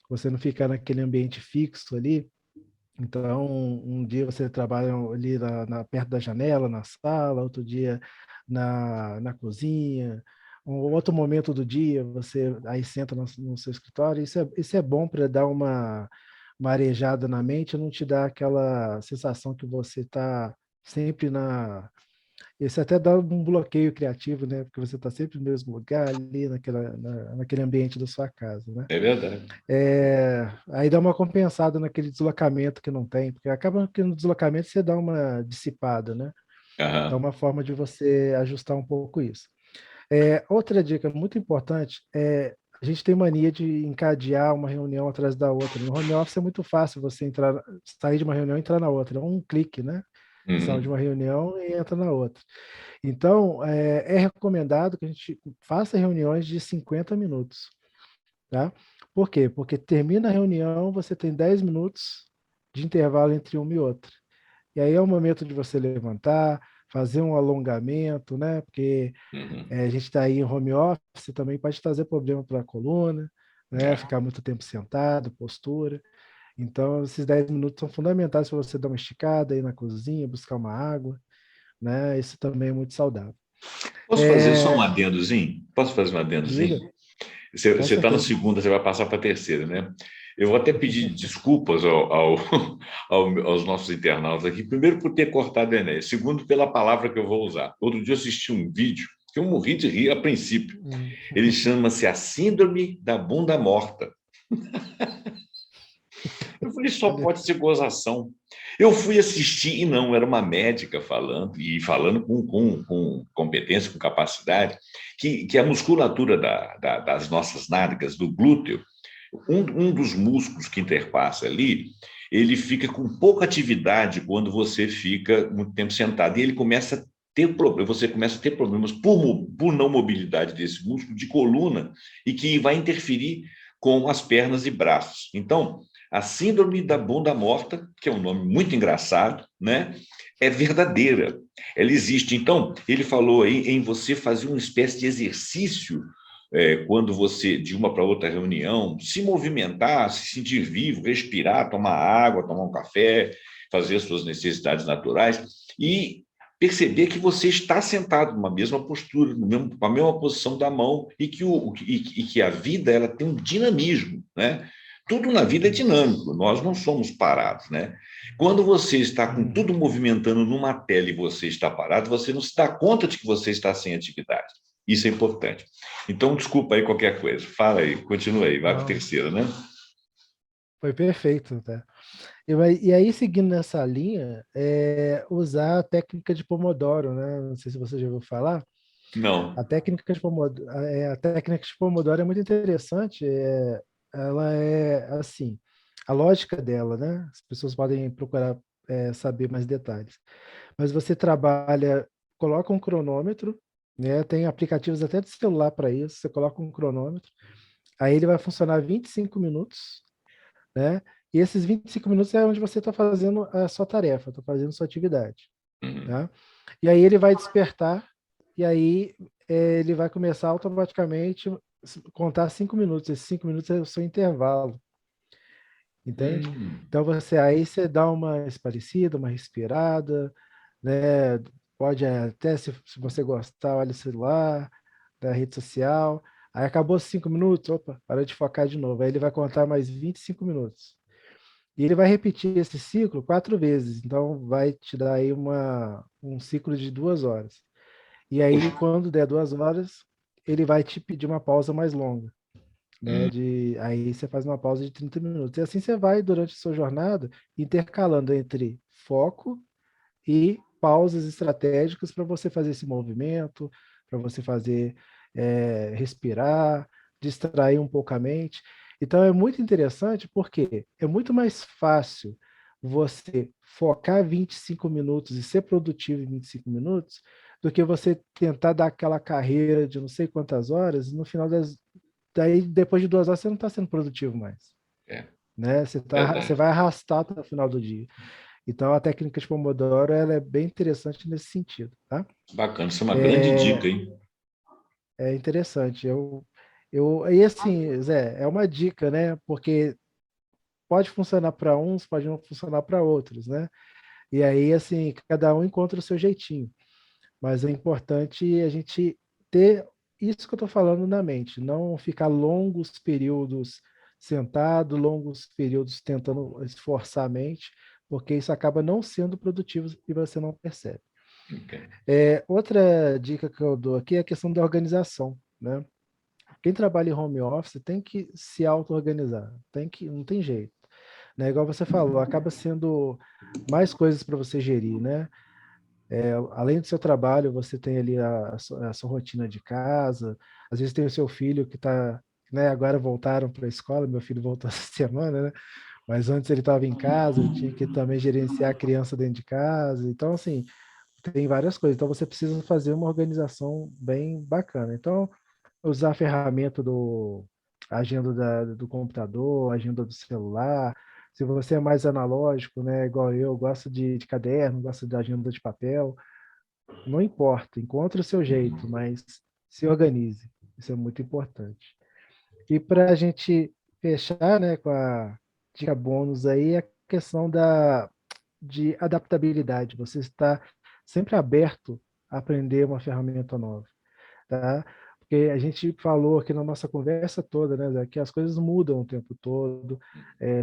Você não ficar naquele ambiente fixo ali. Então, um dia você trabalha ali perto da janela, na sala, outro dia na cozinha, um outro momento do dia você aí senta no seu escritório. Isso é bom para dar uma arejada na mente, não te dá aquela sensação que você está sempre isso até dá um bloqueio criativo, né? Porque você está sempre no mesmo lugar, ali naquele ambiente da sua casa, né? É verdade. Aí dá uma compensada naquele deslocamento que não tem, porque acaba que no deslocamento você dá uma dissipada, né? Então, Aham. uma forma de você ajustar um pouco isso. Outra dica muito importante a gente tem mania de encadear uma reunião atrás da outra. No home office é muito fácil você sair de uma reunião e entrar na outra. É um clique, né? Você sai de Uhum. uma reunião e entra na outra. Então, é recomendado que a gente faça reuniões de 50 minutos, tá? Por quê? Porque termina a reunião, você tem 10 minutos de intervalo entre uma e outra. E aí é o momento de você levantar, fazer um alongamento, né? Porque Uhum. a gente está aí em home office, também pode trazer problema para a coluna, né? É. Ficar muito tempo sentado, postura. Então, esses 10 minutos são fundamentais para você dar uma esticada, ir na cozinha, buscar uma água, né? Isso também é muito saudável. Posso fazer só um É, adendozinho? Posso fazer um adendozinho? diga, com Você está na certeza. segunda, você vai passar para a terceira, né? Eu vou até pedir desculpas aos nossos internautas aqui. Primeiro, por ter cortado a Enéas. Segundo, pela palavra que eu vou usar. Outro dia eu assisti um vídeo que eu morri de rir a princípio. Hum. Ele chama-se A Síndrome da Bunda Morta. Eu falei, só Olha, pode ser gozação. Eu fui assistir e não, era uma médica falando, e falando com competência, com capacidade, que a musculatura das nossas nádegas, do glúteo, um dos músculos que interpassa ali, ele fica com pouca atividade quando você fica muito tempo sentado. E ele começa a ter problema, você começa a ter problemas por não mobilidade desse músculo de coluna e que vai interferir com as pernas e braços. Então, a síndrome da bunda morta, que é um nome muito engraçado, né? É verdadeira. Ela existe. Então, ele falou aí em você fazer uma espécie de exercício quando você, de uma para outra reunião, se movimentar, se sentir vivo, respirar, tomar água, tomar um café, fazer as suas necessidades naturais e perceber que você está sentado numa mesma postura, com a mesma posição da mão e que a vida ela tem um dinamismo, né? Tudo na vida é dinâmico, nós não somos parados, né? Quando você está com tudo movimentando numa tela e você está parado, você não se dá conta de que você está sem atividade. Isso é importante. Então, desculpa aí qualquer coisa. Fala aí, continua aí, vai para a Não, terceira, né? foi perfeito, tá? E aí, seguindo nessa linha, usar a técnica de Pomodoro, né? Não sei se você já ouviu falar. Não. A técnica de Pomodoro é muito interessante. Ela é assim, a lógica dela, né? As pessoas podem procurar saber mais detalhes. Mas você trabalha, coloca um cronômetro, né? Tem aplicativos até de celular para isso. Você coloca um cronômetro, aí ele vai funcionar 25 minutos, né? E esses 25 minutos é onde você está fazendo a sua tarefa, está fazendo a sua atividade, Uhum. tá? E aí ele vai despertar, e aí ele vai começar automaticamente contar 5 minutos. Esses 5 minutos é o seu intervalo, entende? Hum. Então aí você dá uma esparecida, uma respirada, né? Pode até, se você gostar, olha o celular, da rede social. Aí acabou os 5 minutos, opa, para de focar de novo. Aí ele vai contar mais 25 minutos. E ele vai repetir esse ciclo 4 vezes. Então vai te dar aí um ciclo de 2 horas. E aí, quando der 2 horas, ele vai te pedir uma pausa mais longa, né? Hum. Aí você faz uma pausa de 30 minutos. E assim você vai, durante a sua jornada, intercalando entre foco e pausas estratégicas para você fazer esse movimento, para você fazer respirar, distrair um pouco a mente. Então é muito interessante porque é muito mais fácil você focar 25 minutos e ser produtivo em 25 minutos do que você tentar dar aquela carreira de não sei quantas horas e no final daí depois de 2 horas você não está sendo produtivo mais, É né? Você verdade. vai arrastar até o final do dia. Então, a técnica de Pomodoro ela é bem interessante nesse sentido, tá? Bacana, isso é uma grande dica, hein? É interessante. E assim, Zé, é uma dica, né? Porque pode funcionar para uns, pode não funcionar para outros, né? E aí, assim, cada um encontra o seu jeitinho. Mas é importante a gente ter isso que eu estou falando na mente, não ficar longos períodos sentado, longos períodos tentando esforçar a mente, porque isso acaba não sendo produtivo e você não percebe. Entendo. Outra dica que eu dou aqui é a questão da organização, né? Quem trabalha em home office tem que se auto-organizar, não tem jeito, né? Igual você falou, acaba sendo mais coisas para você gerir, né? Além do seu trabalho, você tem ali a sua rotina de casa, às vezes tem o seu filho que está, né, agora voltaram para a escola, meu filho voltou essa semana, né? Mas antes ele estava em casa, eu tinha que também gerenciar a criança dentro de casa, então assim, tem várias coisas, então você precisa fazer uma organização bem bacana. Então, usar a ferramenta a agenda do computador, a agenda do celular. Se você é mais analógico, né, igual eu, gosto de caderno, gosto de agenda de papel, não importa, encontre o seu jeito, mas se organize. Isso é muito importante. E para a gente fechar, né, com a dica bônus aí, a questão de adaptabilidade. Você está sempre aberto a aprender uma ferramenta nova, tá? Porque a gente falou aqui na nossa conversa toda, né, Zé, que as coisas mudam o tempo todo,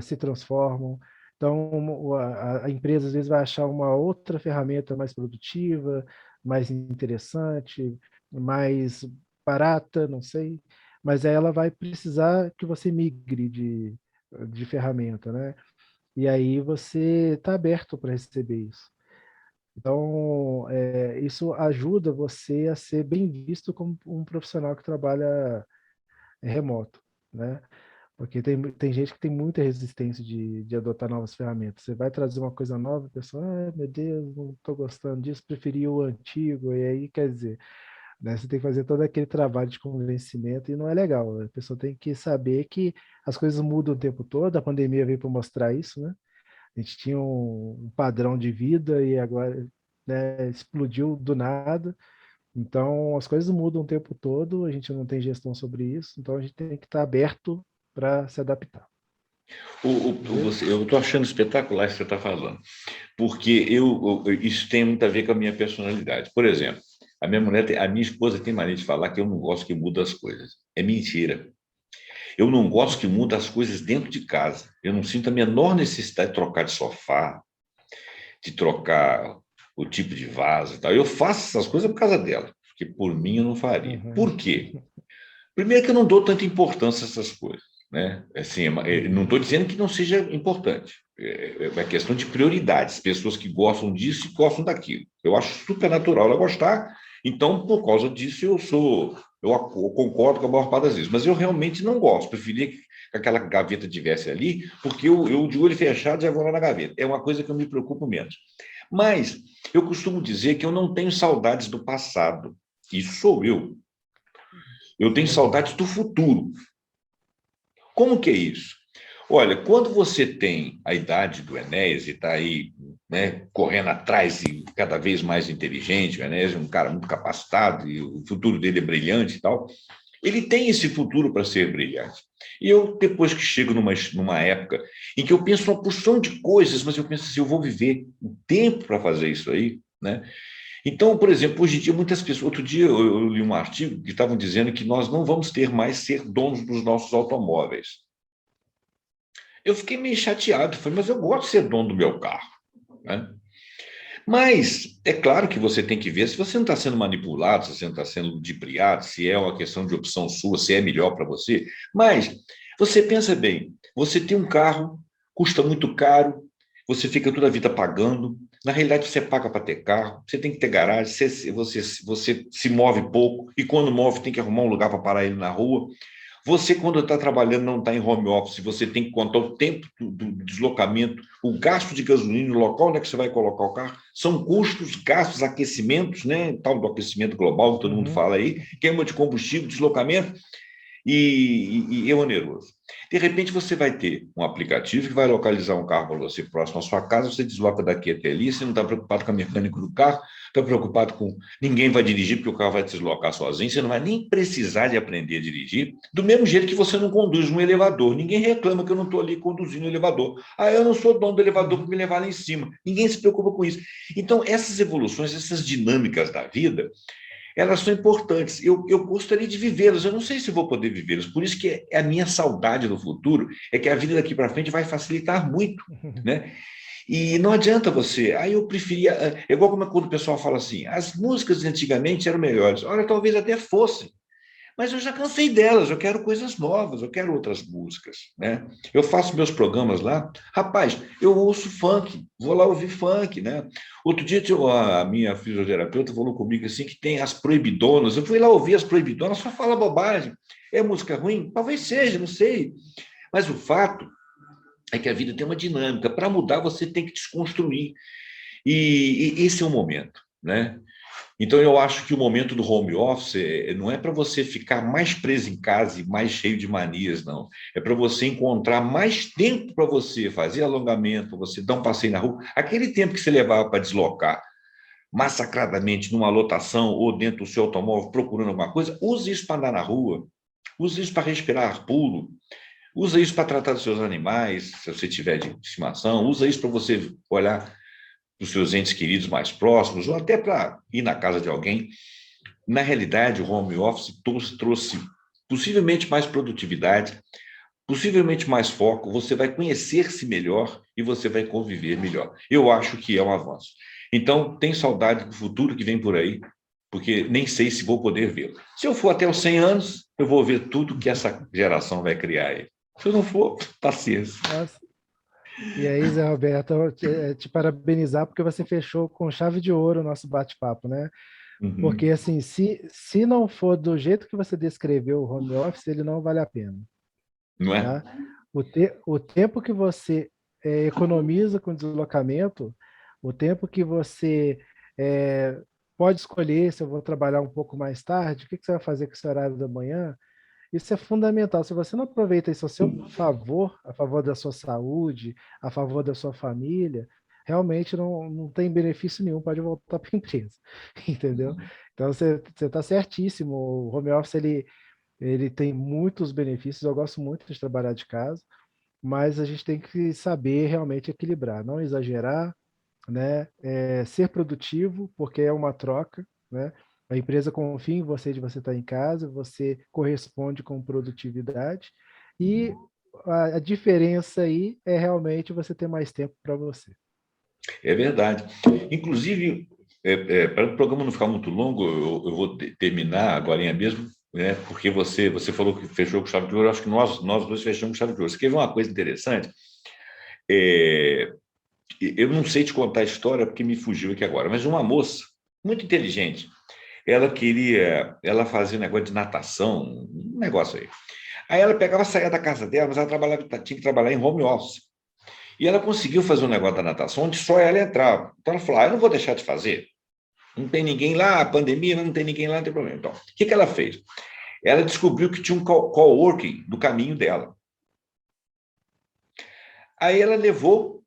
se transformam. Então, a empresa às vezes vai achar uma outra ferramenta mais produtiva, mais interessante, mais barata, não sei, mas aí ela vai precisar que você migre de ferramenta, né? E aí você está aberto para receber isso. Então, isso ajuda você a ser bem visto como um profissional que trabalha remoto, né? Porque tem gente que tem muita resistência de adotar novas ferramentas. Você vai trazer uma coisa nova, a pessoa, meu Deus, não estou gostando disso, preferi o antigo. E aí, quer dizer, né, você tem que fazer todo aquele trabalho de convencimento e não é legal. A pessoa tem que saber que as coisas mudam o tempo todo. A pandemia veio para mostrar isso, né? A gente tinha um padrão de vida e agora, né, explodiu do nada. Então, as coisas mudam o tempo todo, a gente não tem gestão sobre isso, então a gente tem que estar aberto para se adaptar, beleza? Eu estou achando espetacular isso que você está falando, porque isso tem muito a ver com a minha personalidade. Por exemplo, a minha esposa tem mania de falar que eu não gosto que muda as coisas. É mentira. Eu não gosto que muda as coisas dentro de casa. Eu não sinto a menor necessidade de trocar de sofá, de trocar o tipo de vaso e tal. Eu faço essas coisas por causa dela. porque por mim eu não faria. Uhum. Por quê? Primeiro que eu não dou tanta importância a essas coisas, né? Assim, não estou dizendo que não seja importante. É uma questão de prioridades. Pessoas que gostam disso e gostam daquilo. Eu acho super natural ela gostar. Então, por causa disso, eu concordo com a maior parte das vezes. Mas eu realmente não gosto. Preferia que aquela gaveta tivesse ali, porque eu de olho fechado já vou lá na gaveta. É uma coisa que eu me preocupo menos. Mas eu costumo dizer que eu não tenho saudades do passado. Isso sou eu. Eu tenho Legal. saudades do futuro. Como que é isso? Olha, quando você tem a idade do Enéas e está aí, né, correndo atrás e cada vez mais inteligente, o Enéas é um cara muito capacitado e o futuro dele é brilhante e tal, ele tem esse futuro para ser brilhante. E eu, depois que chego numa época em que eu penso uma porção de coisas, mas eu penso assim, eu vou viver o tempo para fazer isso aí, né? Então, por exemplo, hoje em dia, muitas pessoas. Outro dia eu li um artigo que estavam dizendo que nós não vamos ter mais ser donos dos nossos automóveis. Eu fiquei meio chateado, falei, mas eu gosto de ser dono do meu carro, né? Mas é claro que você tem que ver se você não está sendo manipulado, se você não está sendo ludibriado, se é uma questão de opção sua, se é melhor para você. Mas você pensa bem, você tem um carro, custa muito caro, você fica toda a vida pagando. Na realidade, você paga para ter carro, você tem que ter garagem, você se move pouco, e quando move, tem que arrumar um lugar para parar ele na rua. Você, quando está trabalhando, não está em home office, você tem que contar o tempo do deslocamento, o gasto de gasolina, o local onde é que você vai colocar o carro, são custos, gastos, aquecimentos, né? Tal do aquecimento global que todo mundo fala aí, queima de combustível, deslocamento e é oneroso. De repente, você vai ter um aplicativo que vai localizar um carro para você próximo à sua casa, você desloca daqui até ali, você não está preocupado com a mecânica do carro, está preocupado com ninguém vai dirigir porque o carro vai deslocar sozinho, você não vai nem precisar de aprender a dirigir, do mesmo jeito que você não conduz um elevador. Ninguém reclama que eu não estou ali conduzindo o elevador. Ah, eu não sou dono do elevador para me levar lá em cima. Ninguém se preocupa com isso. Então, essas evoluções, essas dinâmicas da vida, elas são importantes. Eu gostaria de vivê-las, eu não sei se vou poder vivê-las. Por isso que a minha saudade no futuro é que a vida daqui para frente vai facilitar muito, né? E não adianta você. Aí eu preferia. É igual quando o pessoal fala assim: as músicas de antigamente eram melhores. Olha, talvez até fossem. Mas eu já cansei delas, eu quero coisas novas, eu quero outras músicas, né? Eu faço meus programas lá, rapaz, eu ouço funk, vou lá ouvir funk, né? Outro dia a minha fisioterapeuta falou comigo assim que tem as proibidonas, eu fui lá ouvir as proibidonas, só fala bobagem. É música ruim? Talvez seja, não sei. Mas o fato é que a vida tem uma dinâmica, para mudar você tem que desconstruir. E esse é o momento, né? Então, eu acho que o momento do home office não é para você ficar mais preso em casa e mais cheio de manias, não. É para você encontrar mais tempo para você fazer alongamento, para você dar um passeio na rua. Aquele tempo que você levava para deslocar massacradamente numa lotação ou dentro do seu automóvel procurando alguma coisa, use isso para andar na rua, use isso para respirar ar puro, usa isso para tratar dos seus animais, se você tiver de estimação, usa isso para você olhar dos seus entes queridos mais próximos, ou até para ir na casa de alguém. Na realidade, o home office trouxe possivelmente mais produtividade, possivelmente mais foco, você vai conhecer-se melhor e você vai conviver melhor. Eu acho que é um avanço. Então, tem saudade do futuro que vem por aí, porque nem sei se vou poder vê-lo. Se eu for até os 100 anos, eu vou ver tudo que essa geração vai criar aí. Se eu não for, paciência. Nossa. E aí, Zé Roberto, te parabenizar porque você fechou com chave de ouro o nosso bate-papo, né? Porque, Uhum. assim, se não for do jeito que você descreveu o home office, ele não vale a pena, Não é? tá? O tempo que você economiza com deslocamento, o tempo que você é, pode escolher se eu vou trabalhar um pouco mais tarde, o que que você vai fazer com esse horário da manhã, isso é fundamental. Se você não aproveita isso a seu favor, a favor da sua saúde, a favor da sua família, realmente não tem benefício nenhum, pode voltar para a empresa, entendeu? Então você está certíssimo. O home office ele tem muitos benefícios. Eu gosto muito de trabalhar de casa, mas a gente tem que saber realmente equilibrar, não exagerar, né? Ser produtivo, porque é uma troca, né? A empresa confia em você de você estar em casa, você corresponde com produtividade e a diferença aí é realmente você ter mais tempo para você. É verdade. Inclusive, para o programa não ficar muito longo, eu vou terminar agora mesmo, né? Porque você falou que fechou com chave de ouro, eu acho que nós dois fechamos com chave de ouro. Você quer ver uma coisa interessante? É, eu não sei te contar a história porque me fugiu aqui agora, mas uma moça muito inteligente, ela fazia um negócio de natação, um negócio aí. Aí ela pegava, saía da casa dela, mas ela tinha que trabalhar em home office. E ela conseguiu fazer um negócio da natação onde só ela entrava. Então ela falou: eu não vou deixar de fazer. Não tem ninguém lá, a pandemia, não tem ninguém lá, não tem problema. Então, o que ela fez? Ela descobriu que tinha um coworking do caminho dela. Aí ela levou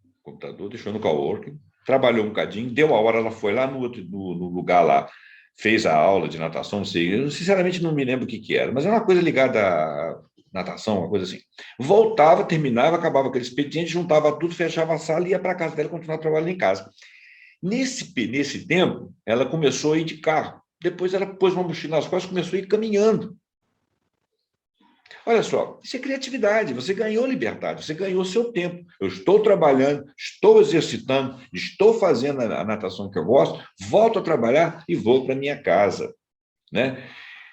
o computador, deixou no coworking, trabalhou um bocadinho, deu a hora, ela foi lá no lugar lá, fez a aula de natação, não sei, eu sinceramente não me lembro o que era, mas era uma coisa ligada à natação, uma coisa assim. Voltava, terminava, acabava aquele expediente, juntava tudo, fechava a sala e ia para casa dela continuar trabalhando em casa. Nesse tempo, ela começou a ir de carro. Depois ela pôs uma mochila nas costas e começou a ir caminhando. Olha só, isso é criatividade, você ganhou liberdade, você ganhou seu tempo. Eu estou trabalhando, estou exercitando, estou fazendo a natação que eu gosto, volto a trabalhar e vou para minha casa, né?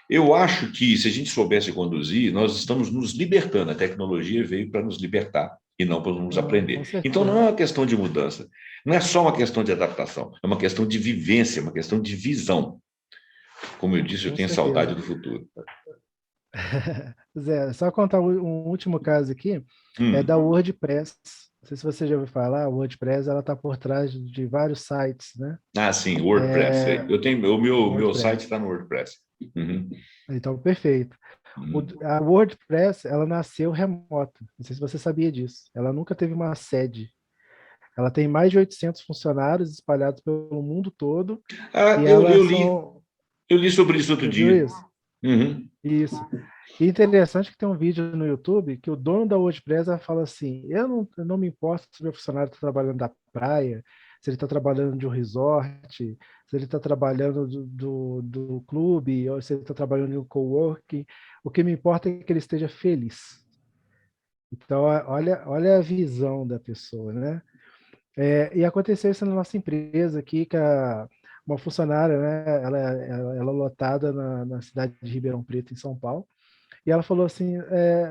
Eu acho que, se a gente soubesse conduzir, nós estamos nos libertando. A tecnologia veio para nos libertar e não para nos Com aprender. Então, não é certeza. uma questão de mudança, não é só uma questão de adaptação, é uma questão de vivência, uma questão de visão. Como eu disse, eu Com tenho saudade certeza. do futuro. Zé, só contar um último caso aqui, é da Hum. WordPress. Não sei se você já ouviu falar, a WordPress ela está por trás de vários sites, né? Ah, sim, WordPress. É, Eu tenho, o meu site WordPress. está no WordPress. Uhum. Então, perfeito. Uhum. A WordPress, ela nasceu remota. Não sei se você sabia disso. Ela nunca teve uma sede. Ela tem mais de 800 funcionários espalhados pelo mundo todo Ah, e eu, elas eu li, são... eu li sobre isso outro Você viu dia. isso? Uhum. Isso. E interessante que tem um vídeo no YouTube que o dono da WordPress ela fala assim: eu não me importo se o meu funcionário está trabalhando da praia, se ele está trabalhando de um resort, se ele está trabalhando do clube, ou se ele está trabalhando em um coworking. O que me importa é que ele esteja feliz. Então, olha a visão da pessoa, né? E aconteceu isso na nossa empresa aqui, que uma funcionária, né? Ela é lotada na cidade de Ribeirão Preto, em São Paulo. E ela falou assim: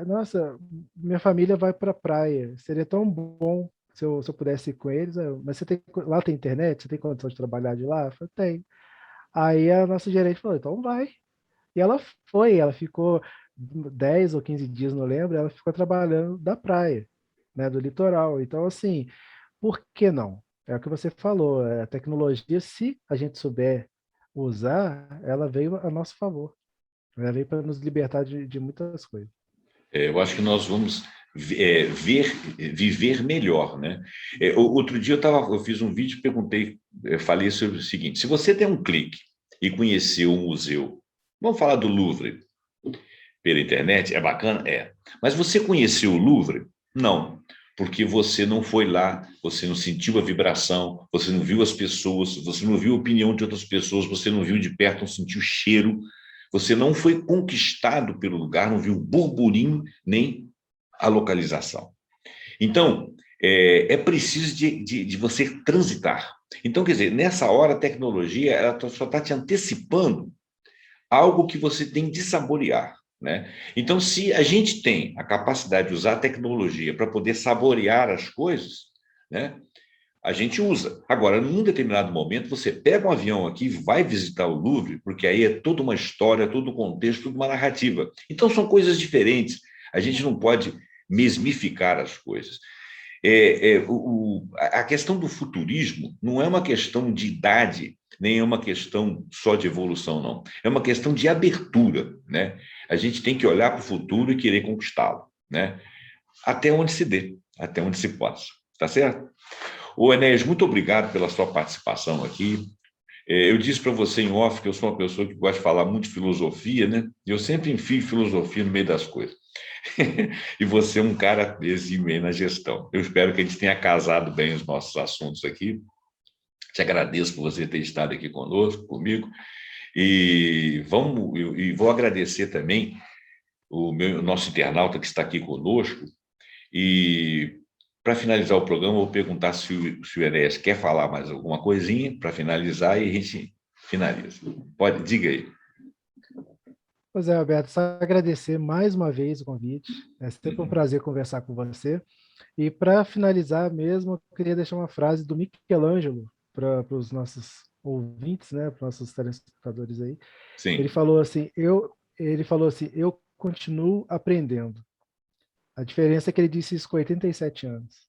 nossa, minha família vai para a praia, seria tão bom se eu pudesse ir com eles. Mas lá tem internet? Você tem condição de trabalhar de lá? Eu falei: tem. Aí a nossa gerente falou: então vai. E ela foi, ela ficou 10 ou 15 dias, não lembro, ela ficou trabalhando da praia, né, do litoral. Então, assim, por que não? É o que você falou, a tecnologia, se a gente souber usar, ela veio a nosso favor. Ela veio para nos libertar de muitas coisas. Eu acho que nós vamos viver melhor, né? Outro dia eu fiz um vídeo e perguntei, falei sobre o seguinte: se você der um clique e conhecer o museu, vamos falar do Louvre pela internet, é bacana? É. Mas você conheceu o Louvre? Não, porque você não foi lá, você não sentiu a vibração, você não viu as pessoas, você não viu a opinião de outras pessoas, você não viu de perto, não sentiu o cheiro, você não foi conquistado pelo lugar, não viu o burburinho nem a localização. Então, é preciso de você transitar. Então, quer dizer, nessa hora a tecnologia ela só está te antecipando algo que você tem de saborear. Né? Então, se a gente tem a capacidade de usar a tecnologia para poder saborear as coisas, né, a gente usa. Agora, num determinado momento, você pega um avião aqui e vai visitar o Louvre, porque aí é toda uma história, todo um contexto, toda uma narrativa. Então, são coisas diferentes. A gente não pode mesmificar as coisas. A questão do futurismo não é uma questão de idade, nem é uma questão só de evolução, não. É uma questão de abertura, né? A gente tem que olhar para o futuro e querer conquistá-lo, né? Até onde se dê, até onde se possa. Tá certo? Ô, Enéas, muito obrigado pela sua participação aqui. Eu disse para você em off que eu sou uma pessoa que gosta de falar muito de filosofia, né? Eu sempre enfio filosofia no meio das coisas. E você é um cara exímio aí na gestão. Eu espero que a gente tenha casado bem os nossos assuntos aqui. Te agradeço por você ter estado aqui conosco, comigo. E vou agradecer também o nosso internauta que está aqui conosco. E Para finalizar o programa, eu vou perguntar se o Enéas quer falar mais alguma coisinha para finalizar e a gente finaliza. Pode, diga aí. Pois é, Alberto, só agradecer mais uma vez o convite. É sempre um prazer conversar com você. E para finalizar mesmo, eu queria deixar uma frase do Michelangelo para os nossos ouvintes, né, para os nossos telespectadores aí. Sim. Ele falou assim, eu continuo aprendendo. A diferença é que ele disse isso com 87 anos,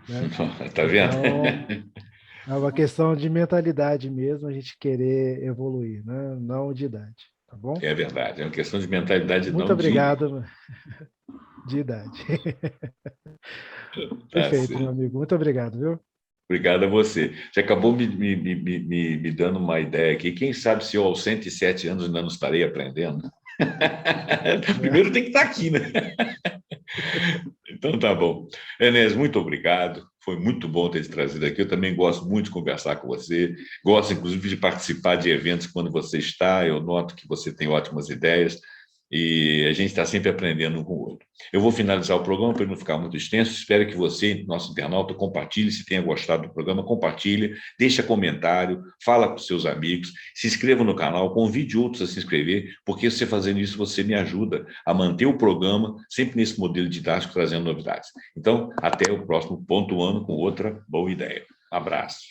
né? Tá vendo? Então, é uma questão de mentalidade mesmo, a gente querer evoluir, né? Não de idade, tá bom? É verdade, é uma questão de mentalidade, Muito não de... obrigado de idade. Tá Perfeito, meu certo. amigo. Muito obrigado, viu? Obrigado a você. Você acabou me dando uma ideia aqui. Quem sabe se eu, aos 107 anos, ainda não estarei aprendendo? Primeiro tem que estar aqui, né? Então tá bom. Enéas, muito obrigado. Foi muito bom ter te trazido aqui. Eu também gosto muito de conversar com você. Gosto, inclusive, de participar de eventos quando você está. Eu noto que você tem ótimas ideias e a gente está sempre aprendendo um com o outro. Eu vou finalizar o programa para ele não ficar muito extenso. Espero que você, nosso internauta, compartilhe. Se tenha gostado do programa, compartilhe, deixa comentário, fala com seus amigos, se inscreva no canal, convide outros a se inscrever, porque você fazendo isso, você me ajuda a manter o programa sempre nesse modelo didático, trazendo novidades. Então, até o próximo ponto ano com outra boa ideia. Abraço.